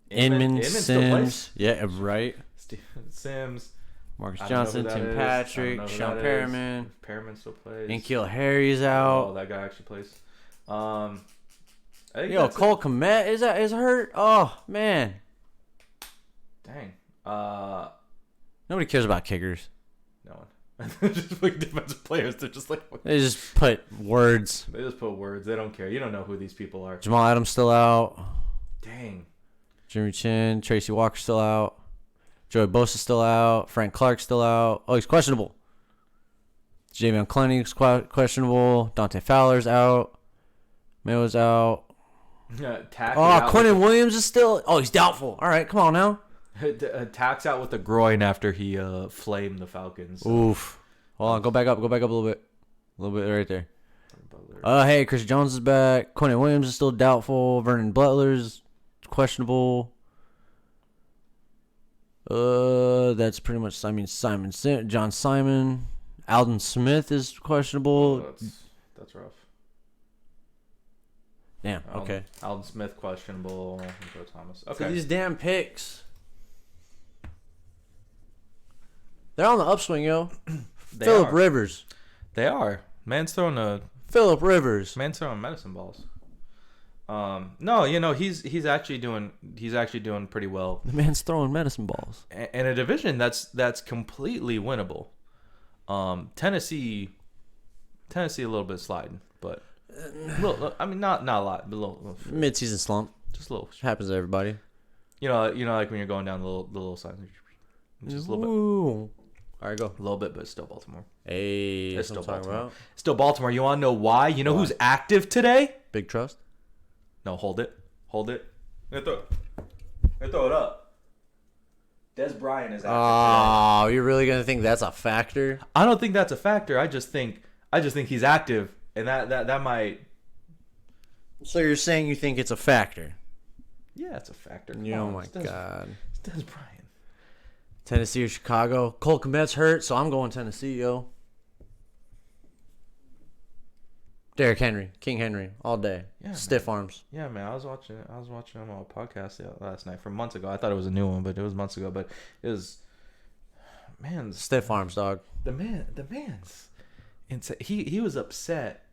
Inman,
still plays.
Sims. Yeah, right.
Steven Sims,
Marcus
I don't know
Johnson,
who that
Tim
is. I
Patrick,
don't know who
Sean
that is.
Perriman.
Perriman still plays.
N'Keal Harry's
Oh,
out.
that guy actually plays. I think
Yo,
that's
Cole Kmet is hurt. Oh man,
it. Dang.
nobody cares about kickers.
No one. They're just like defensive players. They're just like
They just put words.
they just put words. They don't care. You don't know who these people are.
Jamal Adams still out.
Dang.
Jimmy Chin, Tracy Walker still out. Joey Bosa still out. Frank Clark still out. Oh, he's questionable. Javion Clowney's questionable. Dante Fowler's out. Mayo's out. Oh, Quentin Williams is still. Oh, he's doubtful. All right, come on now.
Tax out with the groin after he flamed the Falcons.
Oof. Hold on, go back up a little bit. A little bit right there. Hey, Chris Jones is back. Quentin Williams is still doubtful. Vernon Butler's questionable. That's pretty much. John Simon. Alden Smith is questionable.
Oh, that's rough.
Damn. Okay.
Alden Smith questionable. Joe Thomas.
So
Okay.
these damn picks. They're on the upswing, yo. Phillip Rivers.
They are. Man's throwing medicine balls. No, he's actually doing pretty well.
The man's throwing medicine balls.
In a division that's completely winnable. Tennessee a little bit sliding, but I mean not a lot, but a little
Mid-season slump.
just a little.
Happens to everybody.
You know, like when you're going down the little side, just a little bit.
Ooh. All right, go.
A little bit, but still Baltimore.
Hey,
It's
that's what
still
I'm talking
Baltimore.
about.
Still Baltimore. You want to know why? You know who's active today?
Big trust.
No, hold it. I'm gonna throw it up. Des Bryant is active today.
Oh, you're really gonna think that's a factor?
I don't think that's a factor. I just think he's active, and that might.
So you're saying you think it's a factor?
Yeah, it's a factor.
Oh my god.
It's Des Bryant.
Tennessee or Chicago? Cole Kmet's hurt, so I'm going Tennessee, yo. Derrick Henry, King Henry, all day.
Yeah,
Stiff arms.
Yeah, man. I was watching him on a podcast last night from months ago. I thought it was a new one, but it was months ago. But it was, man,
Stiff arms, dog.
the man's insane. He was upset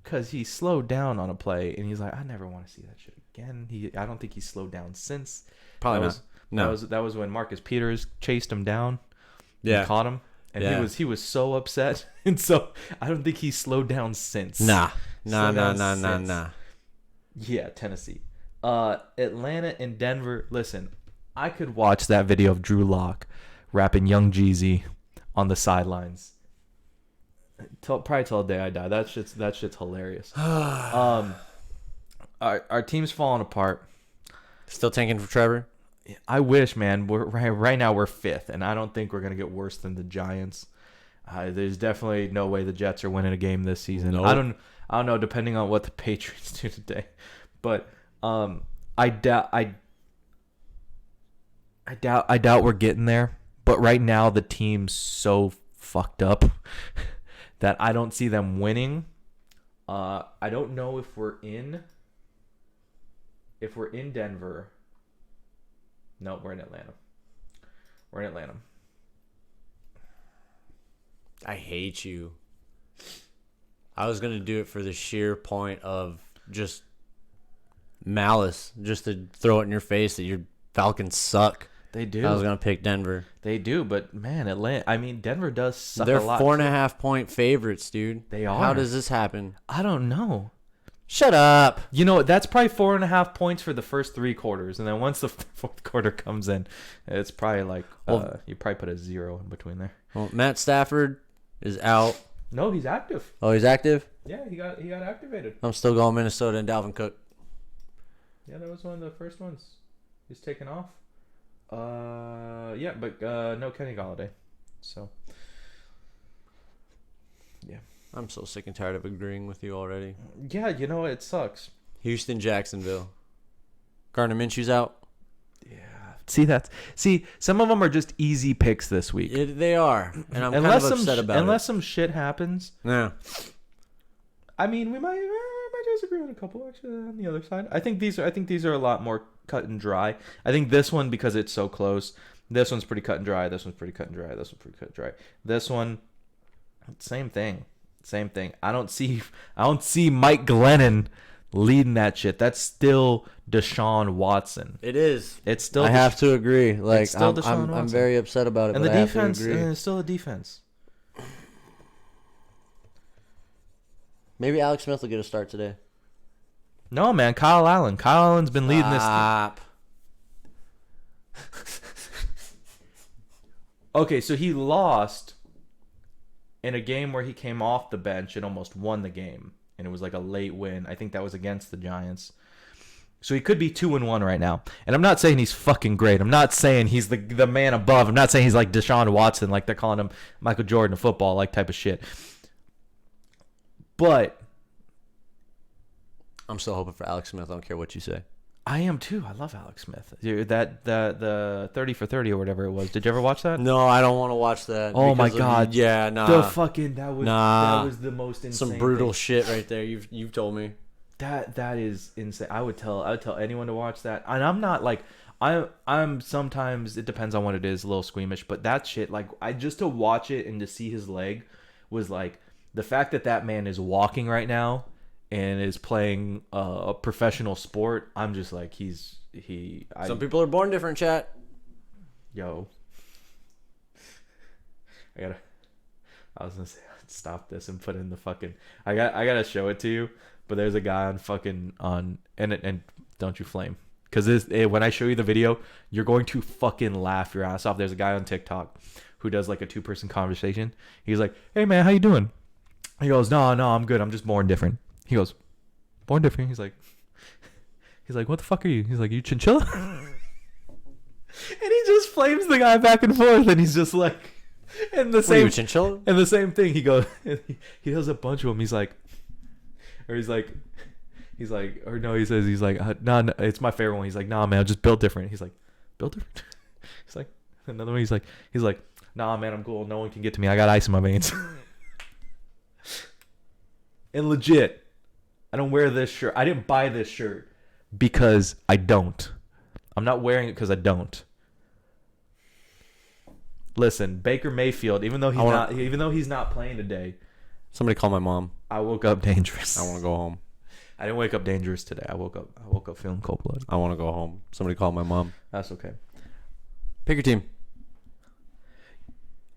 because he slowed down on a play, and he's like, I never want to see that shit again. I don't think he's slowed down since.
Probably not. No.
That was when Marcus Peters chased him down.
Yeah.
And caught him. And
Yeah.
he was so upset. And so I don't think he's slowed down since.
Nah.
Slowed down since.
Nah.
Yeah, Tennessee. Atlanta and Denver. Listen, I could watch that video of Drew Lock rapping Young Jeezy on the sidelines. Probably till the day I die. That shit's hilarious. Our team's falling apart.
Still tanking for Trevor?
I wish, man. We're right now we're fifth, and I don't think we're gonna get worse than the Giants. There's definitely no way the Jets are winning a game this season.
Nope.
I don't know. Depending on what the Patriots do today, but I doubt we're getting there. But right now the team's so fucked up that I don't see them winning. I don't know if we're in Denver. No, we're in Atlanta.
I hate you. I was going to do it for the sheer point of just malice just to throw it in your face that your Falcons suck.
They do.
I was gonna pick Denver.
They do, but man, Denver does suck
They're
a lot.
4.5 point favorites, dude.
They are.
How does this happen?
I don't know.
Shut up.
You know, that's probably 4.5 points for the first 3 quarters, and then once the fourth quarter comes in, it's probably like you probably put a 0 in between there.
Well, Matt Stafford is out.
No, he's active.
Oh, he's active?
Yeah, he got activated.
I'm still going Minnesota and Dalvin Cook.
Yeah, that was one of the first ones. He's taken off. Yeah, but no Kenny Golladay. So, yeah.
I'm so sick and tired of agreeing with you already.
Yeah, you know, it sucks.
Houston, Jacksonville. Gardner Minshew's out.
Yeah. See, some of them are just easy picks this week.
They are, and I'm
unless
kind of upset about it.
Unless some shit happens.
Yeah.
I mean, we might disagree on a couple actually on the other side. I think these are a lot more cut and dry. I think this one, because it's so close, this one's pretty cut and dry. This one's pretty cut and dry. This one's pretty cut and dry. This one, same thing. I don't see Mike Glennon leading that shit. That's still Deshaun Watson.
It is.
It's still.
I have to agree. Like,
still Deshaun
I'm very upset about it.
And
but
the
I
defense,
have to agree.
it's still a defense.
Maybe Alex Smith will get a start today.
No, man, Kyle Allen. Kyle Allen's been leading this.
Stop.
Okay, so he lost in a game where he came off the bench and almost won the game, and it was like a late win. I think that was against the Giants. So he could be 2-1 right now. And I'm not saying he's fucking great. I'm not saying he's the man above. I'm not saying he's like Deshaun Watson, like they're calling him Michael Jordan of football, like type of shit. But
I'm still hoping for Alex Smith. I don't care what you say.
I am too. I love Alex Smith. The 30 for 30 or whatever it was. Did you ever watch that?
No, I don't want to watch that.
Oh my God.
Yeah, nah.
That was the most insane.
Some brutal
thing.
shit right there. You've told me.
That is insane. I would tell anyone to watch that. And I'm not like I'm sometimes, it depends on what it is, a little squeamish, but that shit, like, I just to watch it and to see his leg was like, the fact that man is walking right now and is playing a professional sport, I'm just like, some
people are born different, chat.
Yo. I was gonna say, stop this and put in the fucking, I gotta show it to you, but there's a guy and don't you flame. Because when I show you the video, you're going to fucking laugh your ass off. There's a guy on TikTok who does like a 2-person conversation. He's like, hey man, how you doing? He goes, no, I'm good. I'm just born different. He goes, born different? He's like, what the fuck are you? He's like, you chinchilla? And he just flames the guy back and forth, and he's just like, and the same
chinchilla?
And the same thing. He goes, he does a bunch of them. He's like, no, it's my favorite one. He's like, nah, man, I'm just built different. He's like, built different? He's like, another one. He's like, nah, man, I'm cool. No one can get to me. I got ice in my veins. And legit, I don't wear this shirt. I didn't buy this shirt because I don't. I'm not wearing it because I don't. Listen, Baker Mayfield, even though he's not playing today.
Somebody call my mom.
I woke up dangerous.
I want to go home.
I didn't wake up dangerous today. I woke up feeling cold blooded.
I want to go home. Somebody call my mom.
That's okay.
Pick your team.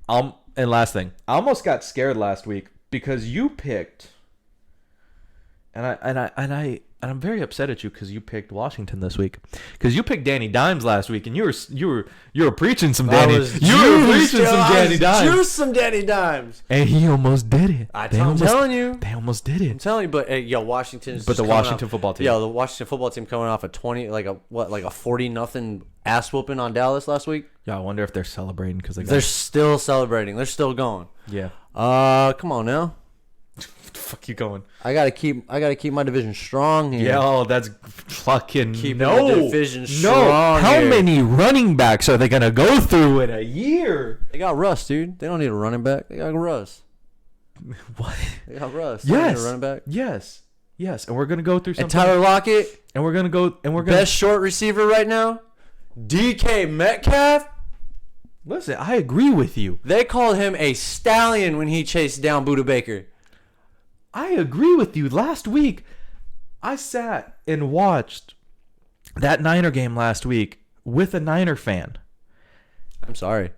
And last thing, I almost got scared last week because you picked, and I'm very upset at you because you picked Washington this week, because you picked Danny Dimes last week, and you were preaching some Danny. You were preaching some Danny Dimes.
Juice some Danny Dimes,
and he almost did it.
I'm telling you,
they almost did it.
I'm telling you, but Washington.
But the Washington football team.
Yeah, the Washington football team coming off a 40-0 ass whooping on Dallas last week.
Yeah, I wonder if they're celebrating because
they're still celebrating. They're still going.
Yeah.
Come on now.
Fuck you going?
I gotta keep my division strong here.
Yeah, that's fucking
keeping the division strong.
No, how many running backs are they gonna go through in a year?
They got Russ, dude. They don't need a running back. They got Russ.
What?
They got Russ.
Yes.
They don't need a running back.
Yes, and we're gonna go through something.
And Tyler Lockett.
And we're gonna
best short receiver right now. DK Metcalf.
Listen, I agree with you.
They called him a stallion when he chased down Budda Baker.
I agree with you. Last week, I sat and watched that Niner game last week with a Niner fan.
I'm sorry.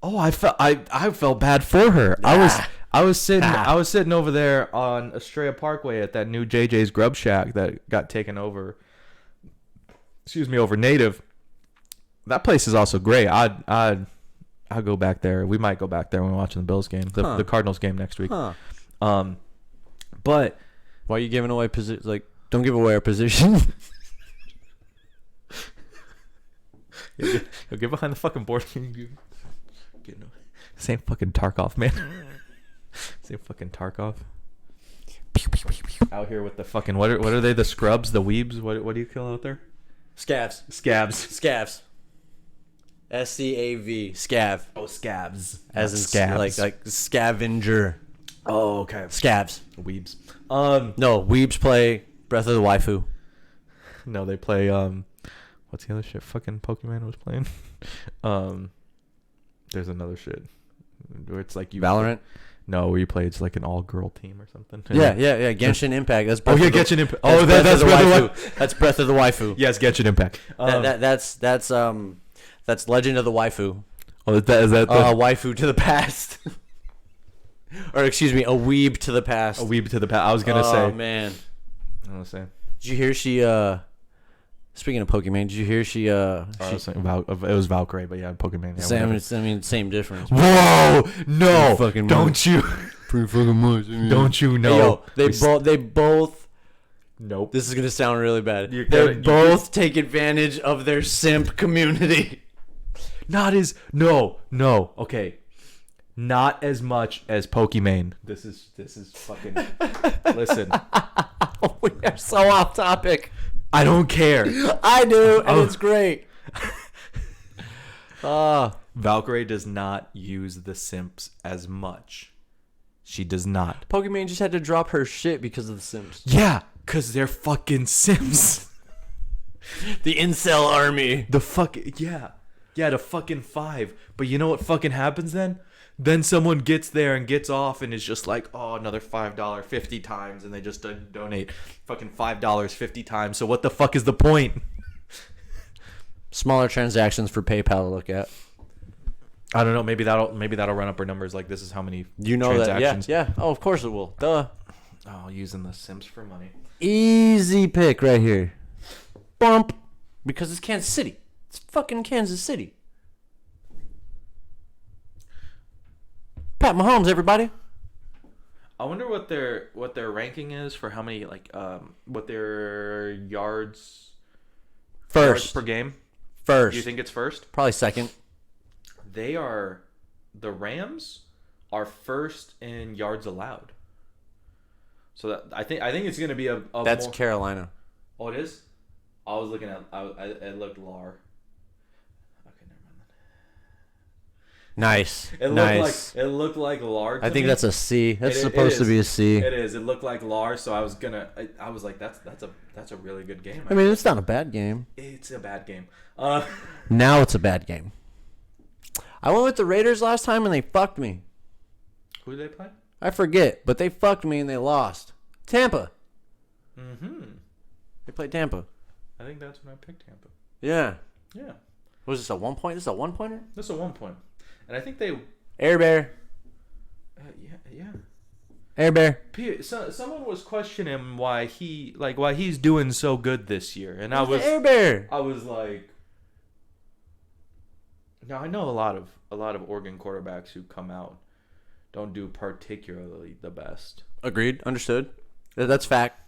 Oh, I felt bad for her. I was sitting over there on Estrella Parkway at that new JJ's Grub Shack that got taken over. Excuse me, over Native. That place is also great. I'll go back there. We might go back there when we're watching the Bills game, the Cardinals game next week.
Huh.
But
why are you giving away position? Like, don't give away our position.
You'll get behind the fucking board. Same fucking Tarkov, man. Same fucking Tarkov. Out here with the fucking what are they? The scrubs, the weebs. What do you kill out there?
Scavs.
Scabs.
SCAV. Scav.
Oh, scabs.
As in
scabs.
like scavenger.
Oh, okay.
Scavs.
Weebs.
No, weebs play Breath of the Waifu.
No, they play what's the other shit fucking Pokemon was playing? There's another shit where it's like you
Valorant?
No, where you play it's like an all-girl team or something.
Yeah. Genshin Impact. That's Breath
Genshin Impact.
Oh, that's Breath of the Waifu. That's Breath of the Waifu.
Yes, Genshin Impact.
That's Legend of the Waifu.
Oh, is that
waifu to the past? Or excuse me, a weeb to the past.
A weeb to the past. I was gonna say.
Oh man.
I was gonna say.
Did you hear she? Speaking of Pokemon, did you hear she?
I was saying it was Valkyrie, but yeah, Pokemon. Yeah,
same difference.
Whoa! No!
Fucking
don't you?
Pretty fucking much.
Don't you know?
Hey, yo, they both.
Nope.
This is gonna sound really bad. They both take advantage of their simp community.
No. Okay. Not as much as Pokemon. This is fucking. Listen.
We are so off topic.
I don't care.
I do, and it's great.
Valkyrie does not use the simps as much. She does not.
Pokemon just had to drop her shit because of the simps.
Yeah, because they're fucking simps.
The incel army.
The fucking 5. But you know what fucking happens then? Then someone gets there and gets off and is just like, oh, another $5 50 times, and they just donate fucking $5 50 times. So what the fuck is the point?
Smaller transactions for PayPal to look at.
I don't know. Maybe that'll run up our numbers. Like, this is how many
transactions. Yeah. Oh, of course it will. Duh.
Oh, using the Sims for money.
Easy pick right here. Bump. Because it's Kansas City. It's fucking Kansas City. Pat Mahomes, everybody.
I wonder what their ranking is for how many what their yards per game.
First.
Do you think it's first?
Probably second.
The Rams are first in yards allowed. So that I think it's going to be a
That's
more...
Carolina.
Oh, it is? I was looking at I looked LAR.
Nice.
It looked like LAR.
I think that's a C. That's supposed to be a C.
It is. It looked like LAR, so I was like, that's a really good game.
I mean, it's not a bad game.
It's a bad game.
Now it's a bad game. I went with the Raiders last time and they fucked me.
Who did they play?
I forget, but they fucked me and they lost. Tampa.
Mm-hmm.
They played Tampa.
I think that's when I picked Tampa.
Yeah.
Yeah.
Was this a 1 point? This is a 1 pointer?
This is a 1 point. And I think they...
Air Bear.
Yeah.
Air Bear.
Someone was questioning why he's doing so good this year, and I was
Air Bear.
I was like, now I know a lot of Oregon quarterbacks who come out don't do particularly the best.
Agreed. Understood. That's fact.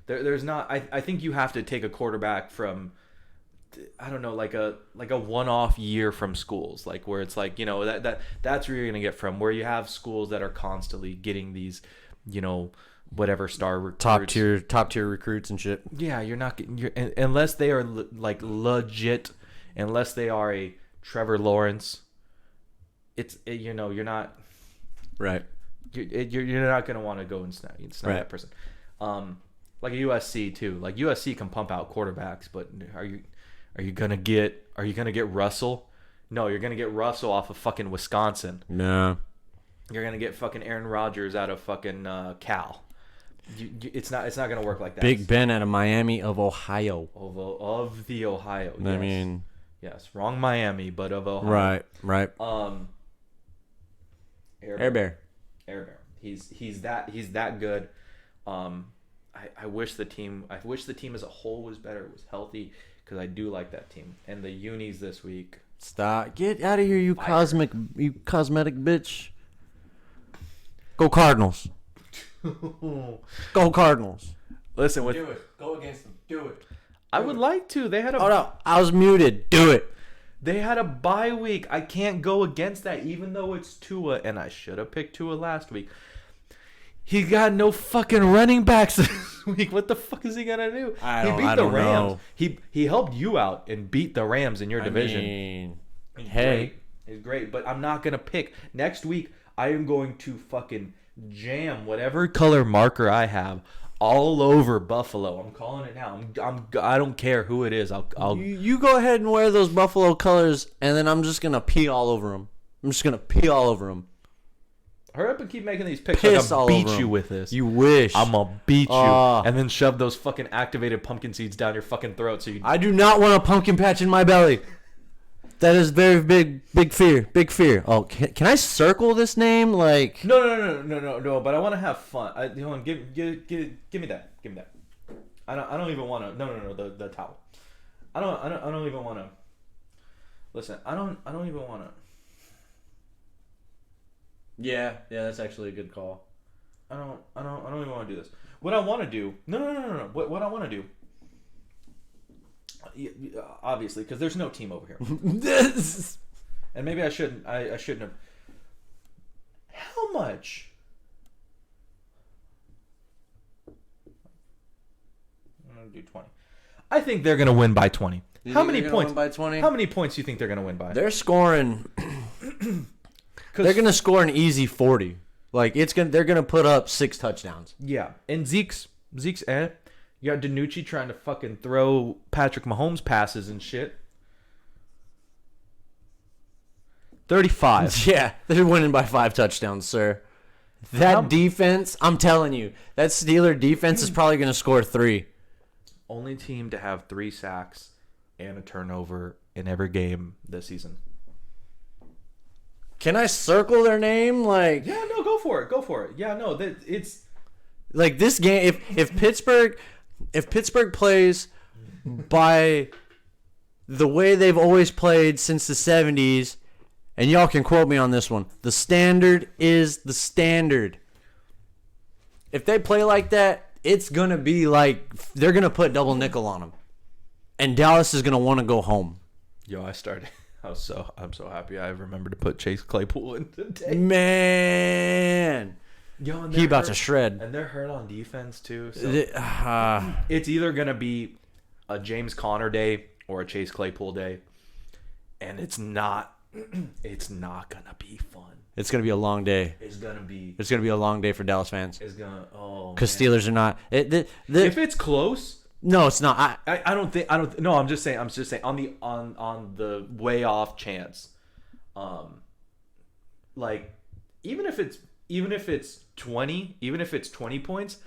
There's not. I think you have to take a quarterback from, I don't know, like a one-off year from schools, like where it's like, you know, that's where you're gonna get from, where you have schools that are constantly getting these, you know, whatever star recruits.
top tier recruits and shit.
Yeah, you're not getting unless they are like legit, unless they are a Trevor Lawrence. You know, you're not
right.
You're not gonna want to go and snap
right.
that person. Like a USC too. Like USC can pump out quarterbacks, but are you gonna get Russell? No, you're gonna get Russell off of fucking Wisconsin.
No.
You're gonna get fucking Aaron Rodgers out of fucking Cal. It's not going to work like that.
Big Ben out of Miami of Ohio.
Of the Ohio. Yes.
I mean,
yes, wrong Miami, but of Ohio.
right. Air Bear.
He's that good. I wish the team as a whole was better, was healthy, because I do like that team. And the unis this week.
Stop! Get out of here, you cosmetic bitch. Go Cardinals. Go Cardinals.
Listen,
Do it. Go against them. Do it.
I would like to. They had
Hold up. I was muted. Do it.
They had a bye week. I can't go against that, even though it's Tua, and I should have picked Tua last week. He got no fucking running backs this week. What the fuck is he gonna do?
I
He beat the
don't
Rams.
know.
He helped you out and beat the Rams in your division.
Hey.
Great. He's great, but I'm not gonna pick next week. I am going to fucking jam whatever color marker I have all over Buffalo. I'm calling it now. I don't care who it is. I'll
You go ahead and wear those Buffalo colors, and then I'm just gonna pee all over them. I'm just gonna pee all over them.
hurry up and keep making these picks.
Piss
Like I'll
all
beat
over
you
'em.
with this.
You wish.
I'm gonna beat you,
Ah.
and then shove those fucking activated pumpkin seeds down your fucking throat. So you.
I do not want a pumpkin patch in my belly. That is very big fear. Big fear. Oh, can I circle this name? Like,
No. But I want to have fun. Hold on, give me that. Give me that. I don't even want to. No. The towel. I don't even want to. Listen, I don't even want to.
yeah, that's actually a good call.
I don't even want to do this. What I want to do. No. What I want to do. Obviously, because there's no team over here, and maybe I shouldn't. I shouldn't have. How much? I'm gonna do 20. I think they're gonna win by 20. How many points?
By 20?
How many points do you think they're gonna win by?
They're scoring. They're gonna score an easy 40. Like they're gonna put up 6 touchdowns.
Yeah, and Zeke's. You got DiNucci trying to fucking throw Patrick Mahomes passes and shit. 35.
Yeah, they're winning by 5 touchdowns, sir. That defense, I'm telling you, that Steeler defense is probably gonna score 3.
Only team to have 3 sacks and a turnover in every game this season.
Can I circle their name? Like,
Yeah, no, go for it. Yeah, no, it's
like this game. If Pittsburgh plays by the way they've always played since the 70s, and y'all can quote me on this one, the standard is the standard. If they play like that, it's gonna be like they're gonna put double nickel on them, and Dallas is gonna want to go home.
Yo, I'm so happy I remembered to put Chase Claypool in today.
Man,
Yo, and
he about to
hurt-
shred.
And they're hurt on defense too. So it's either gonna be a James Conner day or a Chase Claypool day, and it's not gonna be fun.
It's gonna be a long day.
It's gonna be.
It's gonna be a long day for Dallas fans
It's gonna. Oh.
because
man.
Steelers are not.
If it's close.
No, it's not.
I don't think no, I'm just saying on the way off chance. Like even if it's 20 points,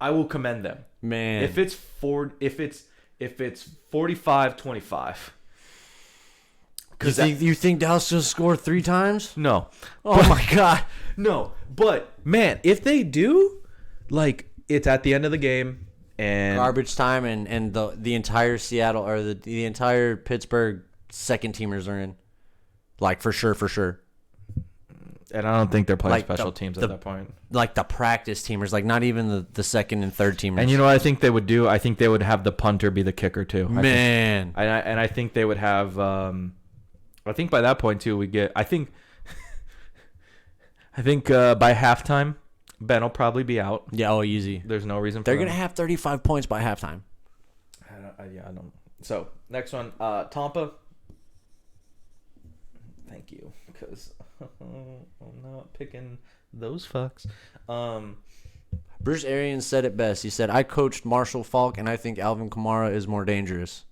I will commend them.
Man,
If it's 45-25.
you think Dallas just score 3 times?
No.
Oh my God.
No. But man, if they do, like it's at the end of the game and
Garbage time and the entire Seattle or the entire Pittsburgh second teamers are in. Like for sure.
and I don't think they're playing
Like
special teams at that point.
Like the practice teamers, like not even the second and third teamers.
And you know what I think they would do? I think they would have the punter be the kicker too.
Man.
I think they would have. I think by that point too, we get. I think by halftime, Ben will probably be out.
Yeah, oh easy.
There's no reason.
They're
for
gonna have 35 points by halftime.
I don't. So next one, Tampa. Thank you, because I'm not picking those fucks.
Bruce Arians said it best. He said, "I coached Marshall Faulk, and I think Alvin Kamara is more dangerous."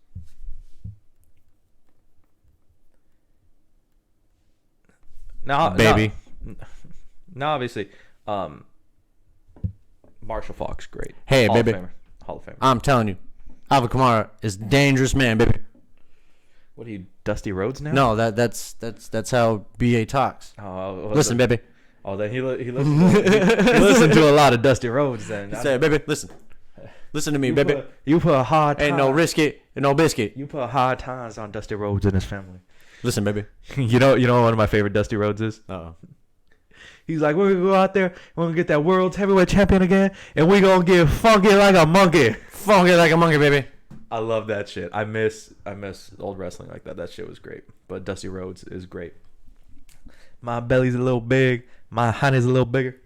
Now,
Baby.
Now, obviously, Marshall Falk's great.
Hey,
Hall
baby.
Of Famer. Hall of Famer.
I'm telling you, Alvin Kamara is dangerous man, baby.
What are you, Dusty Rhodes now?
No, that's how BA talks.
Oh,
Listen, baby.
Oh, then he listened to a lot of Dusty Rhodes. Then
Say, baby, listen to me, baby.
You put a hard
Ain't no risky and no biscuit.
You put hard times on Dusty Rhodes and his family.
Listen, baby.
you know what one of my favorite Dusty Rhodes is?
Uh-oh.
He's like, we're gonna go out there, we're gonna get that world's heavyweight champion again, and we're gonna get funky like a monkey.
Funky like a monkey, baby.
I love that shit. I miss old wrestling like that. That shit was great. But Dusty Rhodes is great. My belly's a little big. My honey's a little bigger.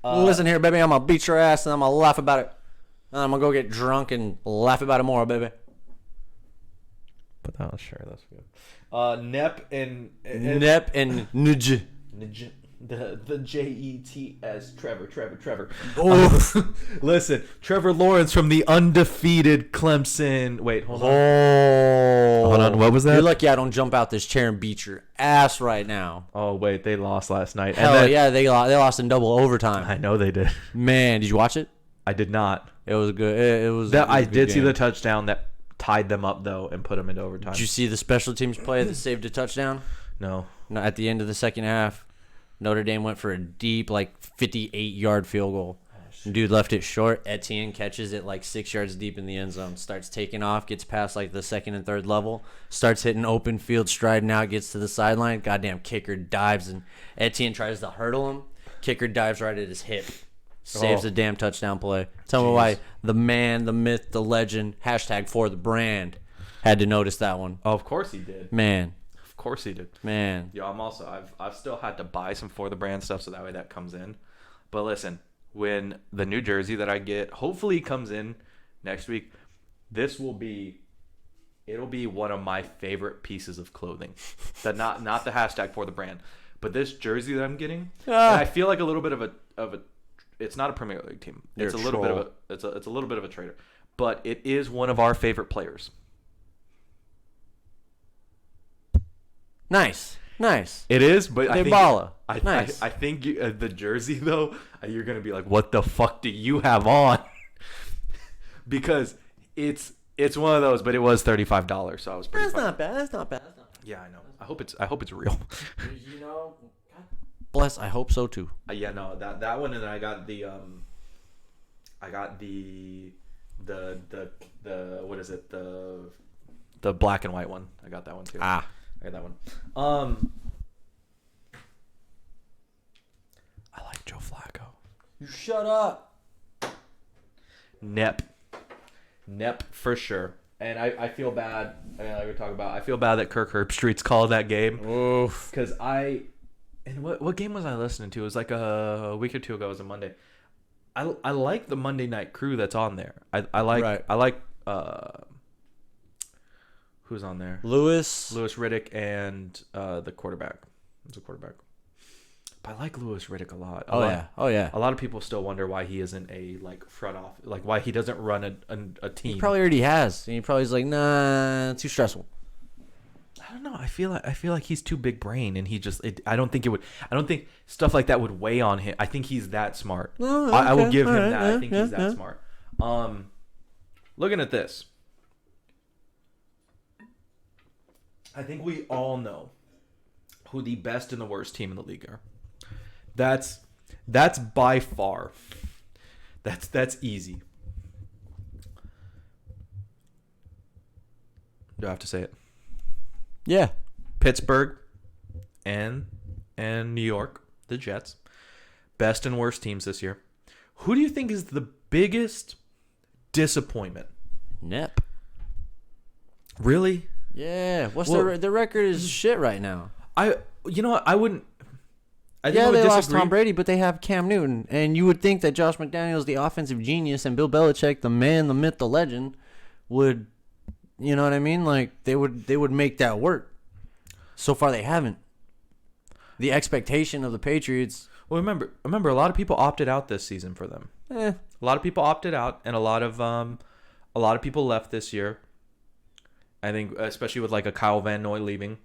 Listen here, baby. I'm gonna beat your ass and I'm gonna laugh about it. And I'm gonna go get drunk and laugh about it more, baby.
But that was sure that's good. Nep and
Nep and Nj.
The Jets. Trevor.
Oh.
Listen, Trevor Lawrence from the undefeated Clemson. Wait, hold on.
Oh.
Hold on, what was that?
You're lucky I don't jump out this chair and beat your ass right now.
Oh wait, they lost last night.
Hell
and then,
yeah, they lost in double overtime.
I know they did.
Man, did you watch it?
I did not.
It was good. It was.
That
it was
I
a good
did see
game.
the touchdown that tied them up though and put them into overtime.
Did you see the special teams play that saved a touchdown?
No.
No, at the end of the second half, Notre Dame went for a deep, like 58-yard field goal. Dude left it short. Etienne catches it like 6 yards deep in the end zone. Starts taking off, gets past like the second and third level. Starts hitting open field, striding out, gets to the sideline. Goddamn kicker dives, and Etienne tries to hurdle him. Kicker dives right at his hip. Saves a damn touchdown play. Tell me why the man, the myth, the legend, hashtag for the brand, had to notice that one.
Oh, of course he did.
Man,
Of course he did.
man.
Yeah, I've still had to buy some for the brand stuff so that way that comes in. But listen, when the new jersey that I get hopefully comes in next week, it'll be one of my favorite pieces of clothing. That not the hashtag for the brand, but this jersey that I'm getting. And I feel like a little bit of a it's not a Premier League team. It's a little bit of it's a little bit of a traitor, but it is one of our favorite players.
Nice.
It is, but I think
Dybala.
Nice. I think the jersey though, you're gonna be like, what the fuck do you have on? Because it's one of those, but it was $35, so I was pretty.
That's not bad. That's not bad.
Yeah, I know. I hope it's real.
You know, God bless. I hope so too.
Yeah, no, that one, and then I got the what is it, the black and white one. I got that one too. I got that one. I like Joe Flacco.
You shut up.
Nep for sure. And I feel bad. Like we talk about, I feel bad that Kirk Herbstreit's called that game.
Oof.
Because and what game was I listening to? It was like a week or two ago. It was a Monday. I like the Monday Night Crew that's on there. I like who's on there?
Lewis
Riddick and the quarterback. Who's the quarterback? But I like Louis Riddick a lot.
Oh yeah.
A lot of people still wonder why he isn't a front office, why he doesn't run a team.
He probably already has. And he probably's like, nah, too stressful.
I don't know. I feel like he's too big brain, and I don't think stuff like that would weigh on him. I think he's that smart.
Oh,
I will
okay.
give him
All right,
that.
yeah,
I think he's that smart. Looking at this, I think we all know who the best and the worst team in the league are. That's by far. That's easy. Do I have to say it?
Yeah.
Pittsburgh and New York, the Jets, best and worst teams this year. Who do you think is the biggest disappointment?
Nep.
Really?
Yeah. What's
Well-
the record is shit right now.
You know what? I wouldn't. I think
Yeah,
I would
they lost
disagree.
Tom Brady, but they have Cam Newton, and you would think that Josh McDaniels, the offensive genius, and Bill Belichick, the man, the myth, the legend, would, you know what I mean? Like they would make that work. So far, they haven't. The expectation of the Patriots.
Well, remember, a lot of people opted out this season for them. A lot of people opted out, and a lot of people left this year. I think, especially with like a Kyle Van Noy leaving.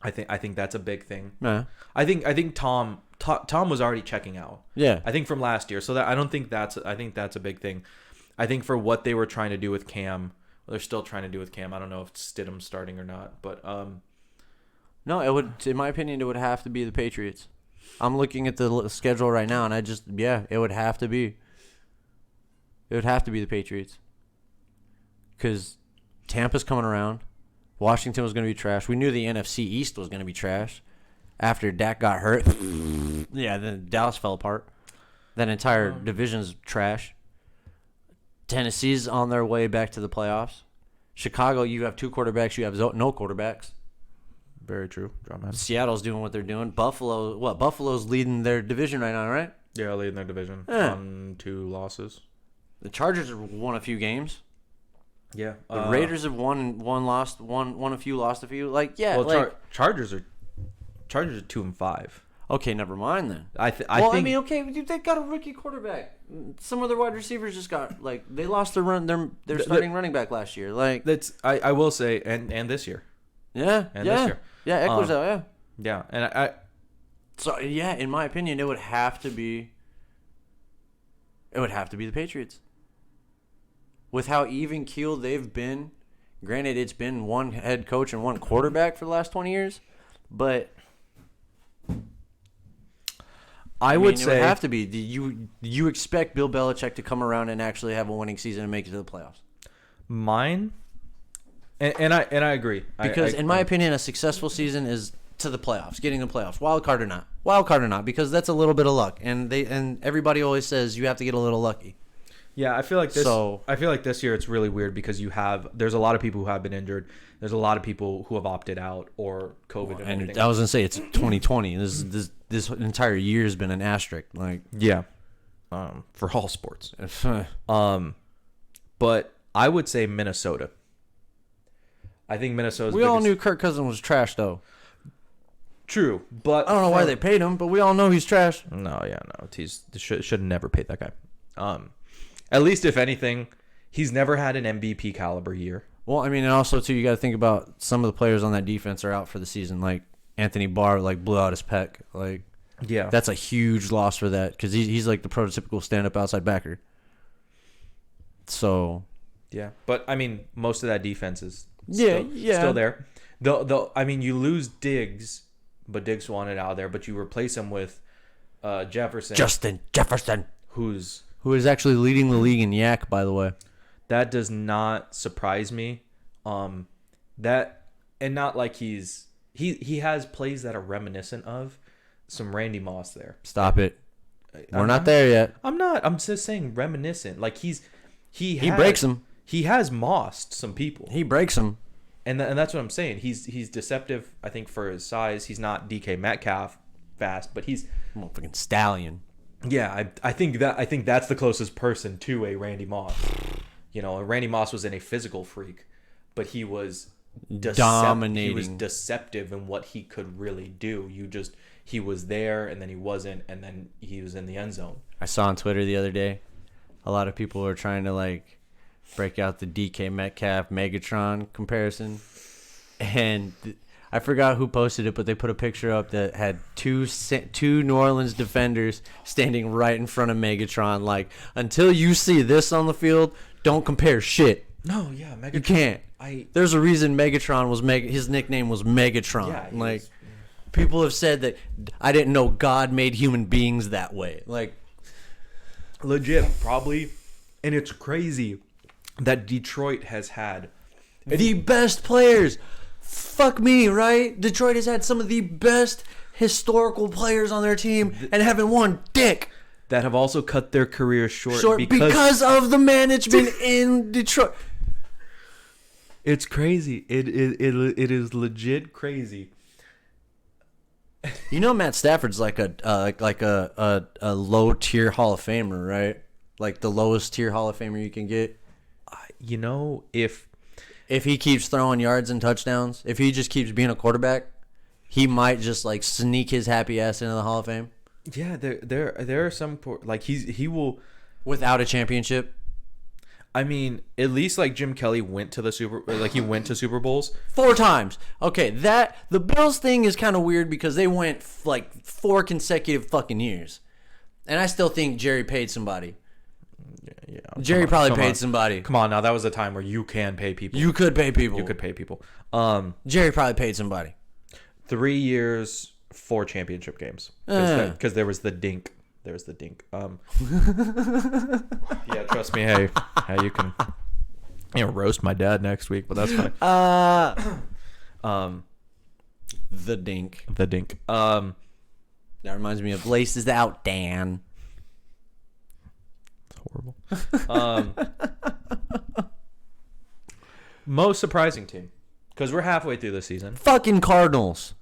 I think that's a big thing.
Yeah.
I think Tom Tom was already checking out.
Yeah.
I think from last year. So that I think that's a big thing. I think for what they were trying to do with Cam, they're still trying to do with Cam. I don't know if Stidham's starting or not, but
No, it would. In my opinion, it would have to be the Patriots. I'm looking at the schedule right now, and it would have to be. It would have to be the Patriots. Because Tampa's coming around. Washington was going to be trash. We knew the NFC East was going to be trash. After Dak got hurt, yeah, then Dallas fell apart. That entire division's trash. Tennessee's on their way back to the playoffs. Chicago, you have 2 quarterbacks. You have no quarterbacks.
very true. Drumhead.
Seattle's doing what they're doing. Buffalo's leading their division right now, right?
Yeah, leading their division
Yeah.
on 2 losses.
The Chargers have won a few games.
Yeah,
The Raiders have won a few, lost a few.
Well, Chargers are 2-5.
Okay, never mind then.
I think.
They got a rookie quarterback. Some of their wide receivers just got they lost their starting running back last year.
That's I will say, and this year.
This year. Yeah, Eckler's out. Yeah.
Yeah, and I
So yeah, in my opinion, it would have to be the Patriots. With how even keeled they've been, granted it's been one head coach and one quarterback for the last 20 years, but
I would
it
say
would have to be. You expect Bill Belichick to come around and actually have a winning season and make it to the playoffs?
mine, and I agree
Because in my opinion, a successful season is to the playoffs, getting the playoffs, wild card or not, because that's a little bit of luck, and everybody always says you have to get a little lucky.
Yeah, I feel like this.
So-
I feel like this year it's really weird because there's a lot of people who have been injured. There's a lot of people who have opted out or COVID and
And
everything.
I was gonna say it's 2020. This entire year has been an asterisk.
Yeah, for all sports. But I would say Minnesota. I think Minnesota's.
we all knew Kirk Cousins was trash, though.
True, but
I don't know why they paid him, but we all know he's trash.
No, should have never paid that guy. At least if anything, he's never had an MVP caliber year.
Well, I mean, and also too, you got to think about some of the players on that defense are out for the season. Like Anthony Barr, blew out his pec.
Yeah,
That's a huge loss for that because he's like the prototypical stand-up outside backer. So
yeah. But I mean, most of that defense is
Yeah.
still there. Though I mean, you lose Diggs, but Diggs wanted out of there. But you replace him with Jefferson,
Justin Jefferson,
who
is actually leading the league in yak, by the way.
that does not surprise me. That and not like he has plays that are reminiscent of some Randy Moss there.
Stop it. We're not there yet.
I'm not. I'm just saying reminiscent. Like he
breaks them.
He has mossed some people.
He breaks them.
And that's what I'm saying. He's deceptive. I think for his size, he's not DK Metcalf fast, but he's
Fucking stallion.
yeah. I think that's the closest person to a Randy Moss. Randy Moss was in a physical freak, but he was
Dominating.
He was deceptive in what he could really do. He was there, and then he wasn't, and then he was in the end zone.
I saw on Twitter the other day, a lot of people were trying to break out the DK Metcalf Megatron comparison, and I forgot who posted it, but they put a picture up that had two New Orleans defenders standing right in front of Megatron. Until you see this on the field, don't compare shit.
No, yeah, Megatron.
You can't. There's a reason Megatron was his nickname was Megatron.
Yeah,
people have said that I didn't know God made human beings that way.
Legit, probably, and it's crazy that Detroit has had
the best players. Fuck me, right? Detroit has had some of the best historical players on their team and haven't won dick.
that have also cut their careers short
because of the management in Detroit.
It's crazy. It is legit crazy.
Matt Stafford's like a low tier Hall of Famer, right? Like the lowest tier Hall of Famer you can get. If he keeps throwing yards and touchdowns, if he just keeps being a quarterback, he might just sneak his happy ass into the Hall of Fame.
Yeah, there are some he will
without a championship.
I mean, at least like Jim Kelly went to he went to Super Bowls.
4 times. Okay, the Bills thing is kind of weird because they went like 4 consecutive fucking years. And I still think Jerry paid somebody.
Yeah,
Jerry probably paid
on.
somebody.
Come on, now that was a time where you can pay people.
You could pay people.
You could pay people.
Jerry probably paid somebody.
3 years, 4 championship games. Because there was the dink. There was the dink. Yeah, trust me. Hey, you can roast my dad next week, but that's fine.
The dink.
The dink.
That reminds me of Laces Out, Dan.
It's horrible. Most surprising team, because we're halfway through the season.
Fucking Cardinals.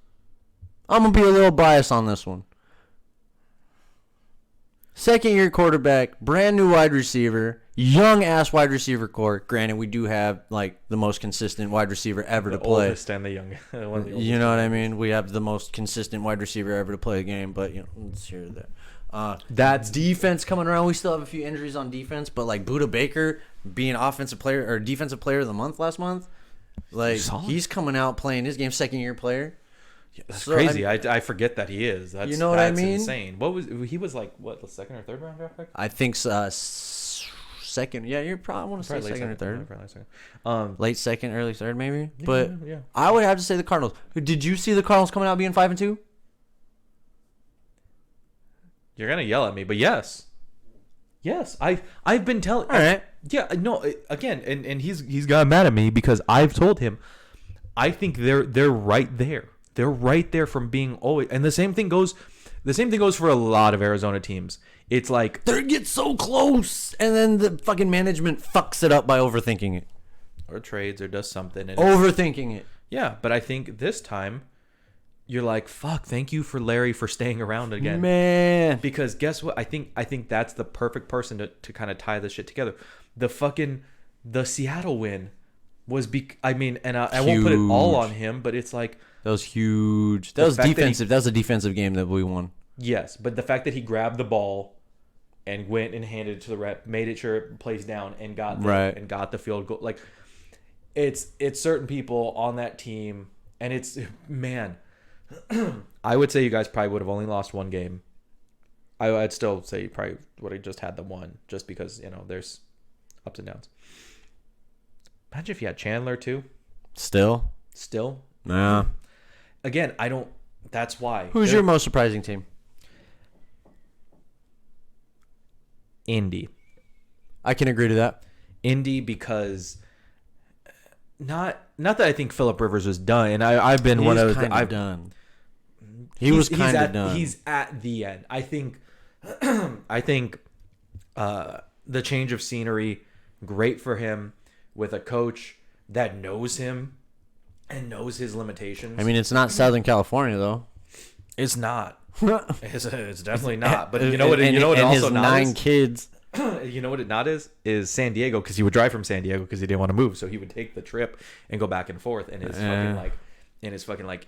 I'm going to be a little biased on this one. Second-year quarterback, brand new wide receiver, young-ass wide receiver core. Granted, we do have, like, the most consistent wide receiver ever to play.
Oldest and the young. One of the
You know what I mean? We have the most consistent wide receiver ever to play a game, but, let's hear that. That's defense coming around. We still have a few injuries on defense, but, like, Budda Baker being offensive player or defensive player of the month last month, like, he's coming out playing his game, second-year player.
That's crazy. I forget that he is. That's,
you know what I mean?
Insane. He was like the second or third round draft pick?
I think second. Yeah, you're probably want to say second or third. Late second, early third, maybe.
Yeah,
but
yeah.
I would have to say the Cardinals. Did you see the Cardinals coming out being 5-2?
You're gonna yell at me, but yes. I've been telling.
All right.
Yeah, no. Again, and he's got mad at me because I've told him. I think they're right there. They're right there from being always, and the same thing goes for a lot of Arizona teams. It's like
They get so close, and then the fucking management fucks it up by overthinking it.
Or trades or does something. And
Overthinking it.
yeah, but I think this time you're like, fuck, thank you for Larry for staying around again.
Man.
Because guess what? I think that's the perfect person to kind of tie this shit together. The Seattle win was I won't put it all on him, but it's like
That was huge. That was defensive. That was a defensive game that we won.
yes, but the fact that he grabbed the ball and went and handed it to the rep, made it sure it plays down and got the field goal. Like it's certain people on that team, and it's man. I would say you guys probably would have only lost one game. I'd still say you probably would have just had the one, just because there's ups and downs. Imagine if you had Chandler too.
Still.
Nah. Again, I don't. That's why.
Who's your most surprising team?
Indy.
I can agree to that.
Indy, because not that I think Phillip Rivers was done, and I've been one of the. I've
done. He was kind of done.
He's at the end. I think the change of scenery, great for him, with a coach that knows him and knows his limitations.
I mean, it's not Southern California though.
It's not. It's definitely not. But you know what? You know what?
And
Also
his
not
9
is?
kids.
You know what it not is San Diego, because he would drive from San Diego because he didn't want to move, so he would take the trip and go back and forth in his fucking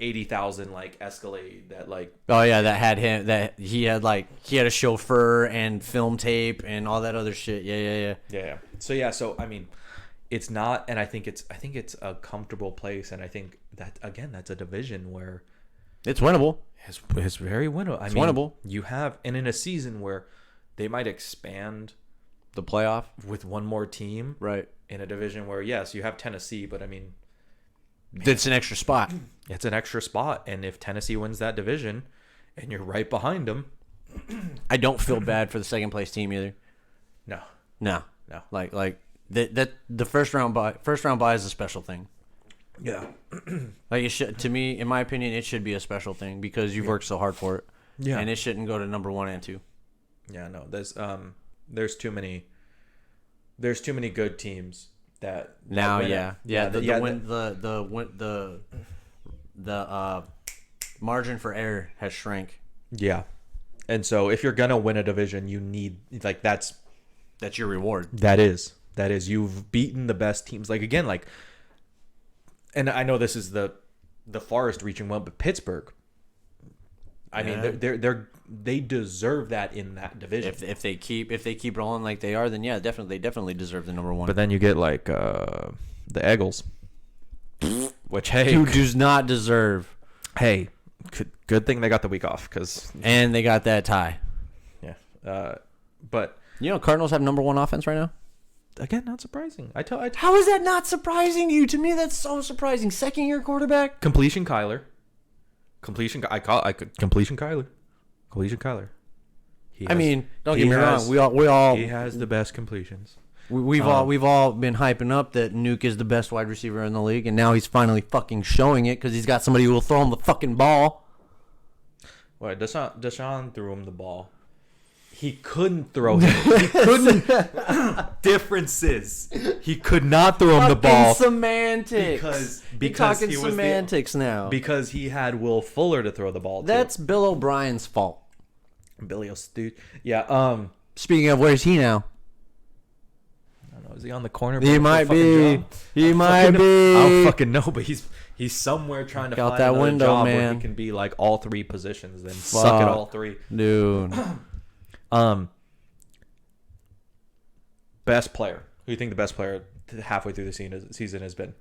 80,000 Escalade that
Oh yeah, that had him. That he had a chauffeur and film tape and all that other shit. Yeah.
So I mean, it's not, and I think it's a comfortable place, and I think that again that's a division where
It's winnable.
it's very winnable.
It's winnable.
You have, and in a season where they might expand
The playoff.
with one more team,
Right.
in a division where yes, you have Tennessee, but I mean,
It's an extra spot.
it's an extra spot, and if Tennessee wins that division, and you're right behind them,
I don't feel bad for the second place team either.
no.
No. Like that the first round bye is a special thing.
Yeah.
Like it should, to me, in my opinion, it should be a special thing because you've worked so hard for it.
Yeah.
And it shouldn't go to number 1 and 2.
Yeah, no. There's too many good teams that
Now,
win it.
yeah. The margin for error has shrank.
Yeah. And so if you're gonna win a division, you need that's
your reward.
that is you've beaten the best teams. And I know this is the farthest reaching one, but Pittsburgh, I mean,
Yeah.
they deserve that in that division.
If they keep rolling like they are, then yeah, they definitely deserve the number one.
But then you get like the Eagles, which hey,
who does not deserve,
hey, good thing they got the week off because
and they got that tie.
yeah. But
You know, Cardinals have number one offense right now.
again, not surprising.
How is that not surprising to you? To me, that's so surprising. Second year quarterback.
Completion Kyler. Completion Kyler.
I mean, don't
he
get me
has-
wrong. We all
He has the best completions.
we've all been hyping up that Nuke is the best wide receiver in the league, and now he's finally fucking showing it because he's got somebody who will throw him the fucking ball.
Well, Deshaun threw him the ball. He couldn't throw him. He couldn't. Differences. He could not throw him the ball
Semantics.
because
You're talking
he was
semantics now.
because he had Will Fuller to throw the ball.
That's Bill O'Brien's fault.
to. Billy O'Stu. Yeah.
Speaking of, where's he now?
I don't know. Is he on the corner?
He
playing for a
might
fucking
be.
job?
He
I
might
fucking-
be.
I don't fucking know, but he's somewhere trying to
Out
find
that
another
window,
job where
man.
he can be like all three positions, then suck at
Fuck.
all three.
Dude.
Best player. Who do you think the best player halfway through the season has been?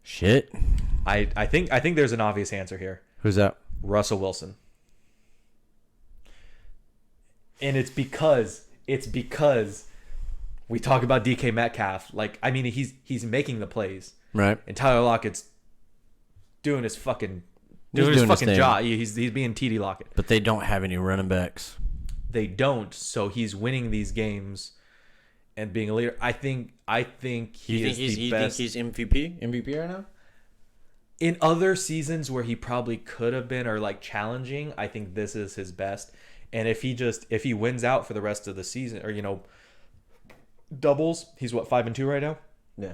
Shit.
I think there's an obvious answer here.
Who's that?
Russell Wilson. And it's because we talk about DK Metcalf. Like, I mean, he's making the plays,
Right.
and Tyler Lockett's doing his fucking
doing his thing.
job. He's being TD Lockett.
But they don't have any running backs.
They don't, so he's winning these games and being a leader. I think he is the best.
You think he's MVP right now?
In other seasons where he probably could have been or like challenging, I think this is his best. And if he wins out for the rest of the season, or doubles, he's what, 5-2 right now?
Yeah.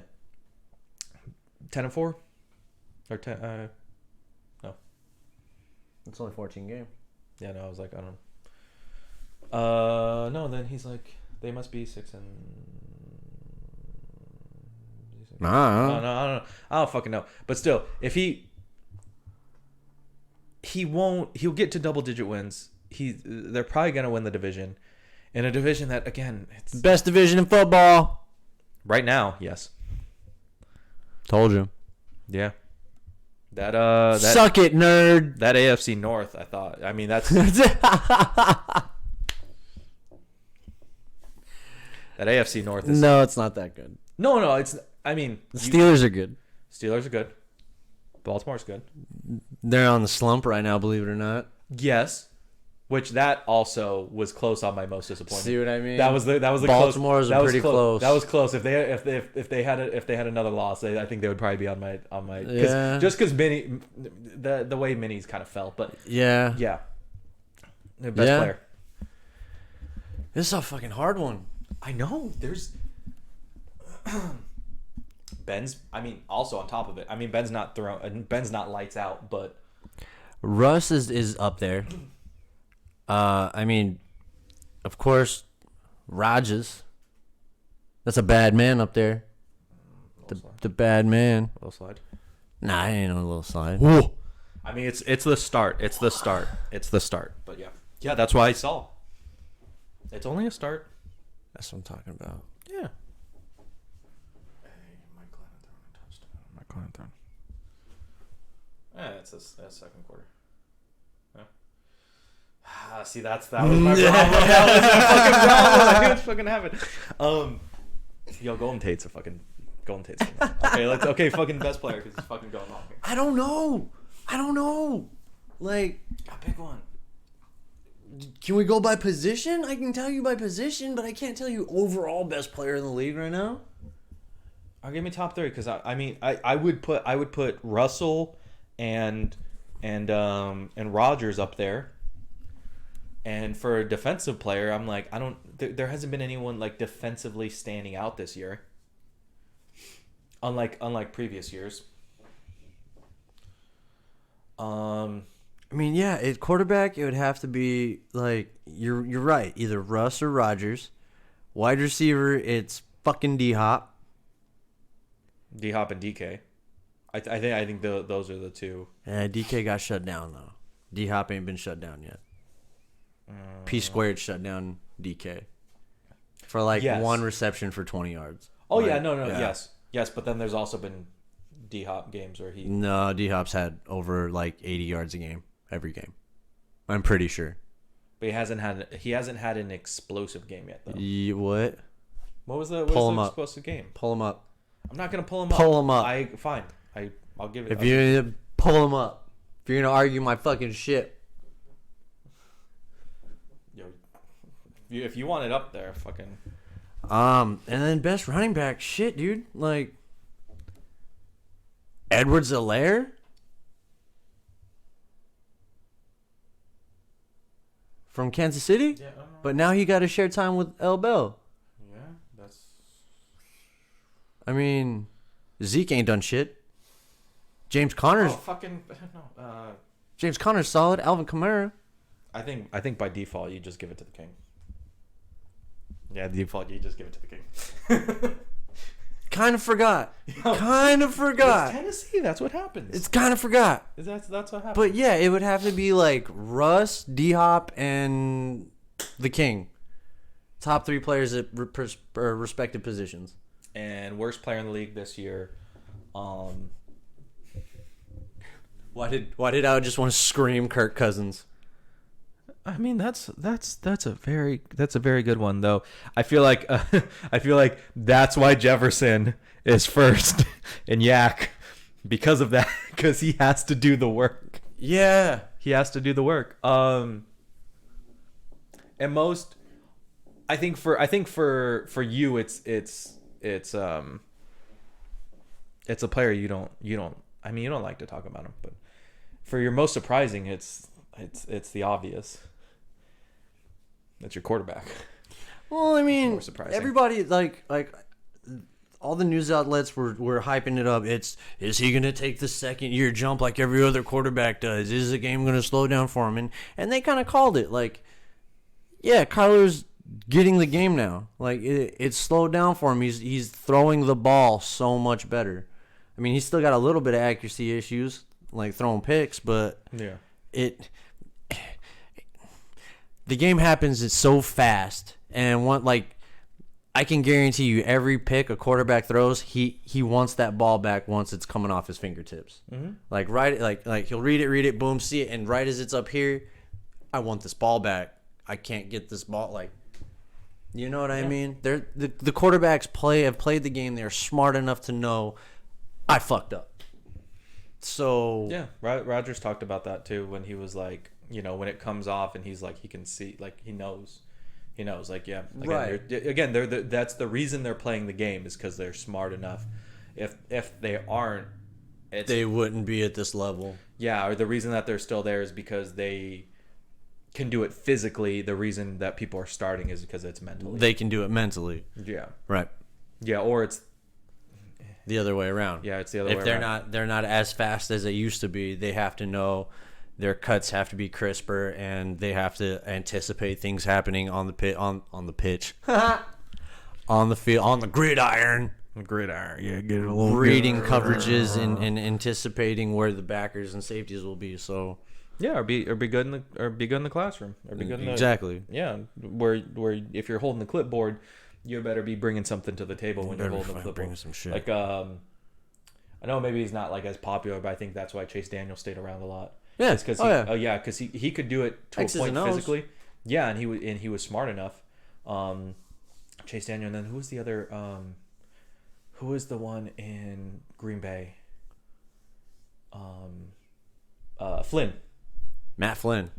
10-4? Or 10 no.
It's only 14 games.
Yeah, no, I was like, I don't know. No, then he's like, they must be 6 and
Nah.
No, I don't know. I don't fucking know. But still, if he'll get to double digit wins. They're probably gonna win the division. In a division that, again, it's
Best division in football.
right now, yes.
Told you.
Yeah. That
Suck it, nerd.
that AFC North, I thought. I mean, that's that AFC North is
No, it's not that good.
No, it's I mean,
The Steelers are good.
Steelers are good. Baltimore's good.
They're on the slump right now, believe it or not.
Yes. Which that also was close on my most disappointing.
See what I mean?
That was the
Baltimore's
close.
pretty close.
That was close. If they had another loss, I think they would probably be on my
Yeah.
just because Minnie the way Minnie's kind of felt, but
Yeah.
yeah, the best
Yeah.
player.
This is a fucking hard one.
I know. There's Ben's. I mean, also on top of it, I mean, Ben's not lights out, but
Russ is up there. I mean, of course, Rodgers. That's a bad man up there. The bad man.
little slide.
Nah, I ain't no little slide.
I mean, it's the start. It's the start. But yeah, that's why I saw. It's only a start.
That's what I'm talking about.
Yeah. Yeah, it's a second quarter. Yeah. See, that was my problem. That was my fucking problem. I knew it fucking happened. Yo, Golden Tate's. Okay, fucking best player because it's fucking going on here.
I don't know. Like,
A big one.
can we go by position? I can tell you by position, but I can't tell you overall best player in the league right now.
I'll give me top 3 because I would put Russell and Rodgers up there. And for a defensive player, I'm like, there hasn't been anyone like defensively standing out this year. Unlike previous years.
I mean, yeah, at quarterback, it would have to be like you're right, either Russ or Rodgers. Wide receiver, it's fucking D-Hop.
D-Hop and DK. I think those are the two.
Yeah, DK got shut down though. D Hop ain't been shut down yet. P squared shut down DK for like
Yes.
one reception for 20 yards.
Oh
Like,
yeah, no, yes. But then there's also been D Hop games where he.
No, D Hop's had over like 80 yards a game every game. I'm pretty sure.
But he hasn't had an explosive game yet though.
What?
What was the
Pull him up.
explosive game?
Pull him up.
I'm not gonna pull him
Pull
up.
him up.
I'll give it.
If you pull him up, if you're gonna argue my fucking shit,
Yo, if you want it up there, fucking.
and then best running back, shit, dude, like Edwards-Helaire from Kansas City,
Yeah,
but now he got to share time with L. Bell.
yeah, that's.
I mean, Zeke ain't done shit. James Conner's
Fucking no.
James Conner's solid. Alvin Kamara.
I think by default you just give it to the king. Yeah, default you just give it to the king.
Kind of forgot. Kind of forgot.
Tennessee, that's what happens.
It's kind of forgot.
That's what happens.
But yeah, it would have to be like Russ, D Hop, and the King. Top three players at respective positions.
And worst player in the league this year.
Why did I just want to scream Kirk Cousins?
I mean that's a very good one though. I feel like that's why Jefferson is first in Yak because of that, because he has to do the work.
Yeah.
He has to do the work. And most, I think for you it's a player you don't I mean you don't like to talk about him, but for your most surprising it's the obvious. That's your quarterback.
Well, I mean,
More surprising.
everybody like all the news outlets were hyping it up. Is he going to take the second year jump like every other quarterback does? Is the game going to slow down for him? And they kind of called it. Like, yeah, Kyler's getting the game now. Like it's slowed down for him. He's throwing the ball so much better. I mean, he's still got a little bit of accuracy issues, like throwing picks, but
Yeah.
The game happens, it's so fast, and I can guarantee you every pick a quarterback throws, he wants that ball back once it's coming off his fingertips.
Mm-hmm.
Like he'll read it, boom, see it, and right as it's up here, I want this ball back. I can't get this ball, like, you know what I mean? The quarterbacks have played the game. They're smart enough to know I fucked up. So
Yeah, Rodgers talked about that too when he was like, you know, when it comes off and he's like, he can see, like he knows, like yeah, again, that's the reason they're playing the game is because they're smart enough. If they aren't,
they wouldn't be at this level.
Yeah, or the reason that they're still there is because they can do it physically. The reason that people are starting is because it's mentally.
They can do it mentally.
Yeah.
Right.
Yeah, or it's
the other way around.
Yeah, it's the other way around.
If they're not as fast as they used to be, they have to know their cuts have to be crisper, and they have to anticipate things happening on the pitch, on the field, on the gridiron.
Yeah, get a little
Reading coverages and anticipating where the backers and safeties will be. So
yeah, or be good in the classroom, or be good in the,
exactly.
Yeah, where if you're holding the clipboard, you better be bringing something to the table when you're holding the clipboard.
Bringing some shit.
Like I know maybe he's not like as popular, but I think that's why Chase Daniel stayed around a lot.
Yeah,
Because he could do it to
X's
a point
and O's.
physically. Yeah, and he was smart enough. Chase Daniel, and then who was the other? Who was the one in Green Bay? Flynn.
Matt Flynn.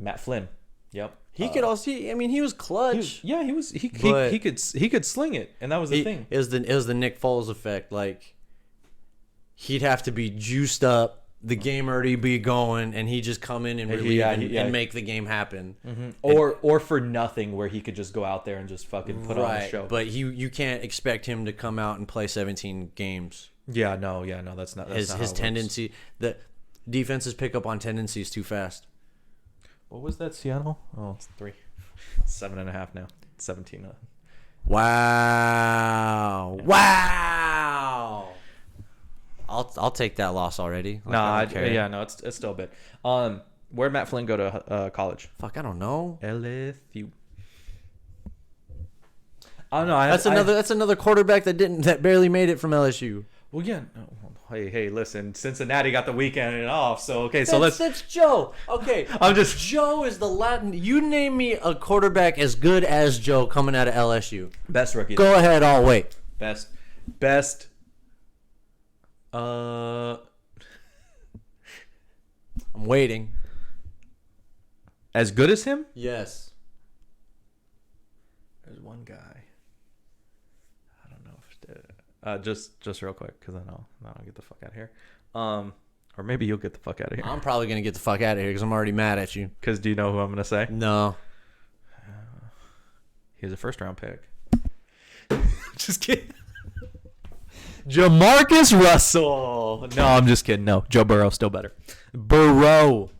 Yep.
He could also. I mean, he was clutch.
He could sling it, and that was the thing.
It was the Nick Foles effect. Like, he'd have to be juiced up, the game already be going, and he just come in and relieve and make the game happen.
Mm-hmm. Or for nothing, where he could just go out there and just fucking put on a show.
But you can't expect him to come out and play 17 games.
Yeah, no, that's not
His tendency, the defenses pick up on tendencies too fast.
What was that, Seattle? Oh, it's 3. 7.5 now. 17.
Wow. I'll take that loss already. Like,
No, it's still a bit. Where'd Matt Flynn go to college?
Fuck, I don't know.
LSU. I don't know.
That's another quarterback that barely made it from LSU.
Well, yeah. Hey, listen. Cincinnati got the weekend off, so okay.
That's Joe. Okay, Joe is the Latin. You name me a quarterback as good as Joe coming out of LSU.
Best rookie.
Go ahead, I'll wait.
Best.
I'm waiting.
As good as him?
Yes.
There's one guy. I don't know if just real quick, because I'll get the fuck out of here. Or maybe you'll get the fuck out of here.
I'm probably gonna get the fuck out of here because I'm already mad at you.
Because do you know who I'm gonna say?
No.
He was a first round pick.
Just kidding.
Jamarcus Russell. No, I'm just kidding. No, Joe Burrow still better. Burrow.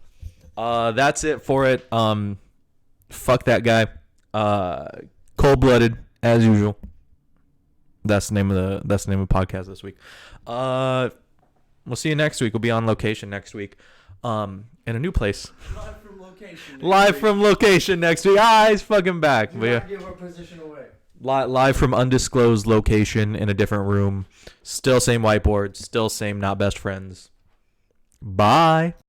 That's it for it. Fuck that guy. Cold-blooded as usual. That's the name of the podcast this week. We'll see you next week. We'll be on location next week. In a new place. Live from location next week. He's fucking back.
Do not give our position away.
Live from undisclosed location in a different room. Still same whiteboard. Still same not best friends. Bye.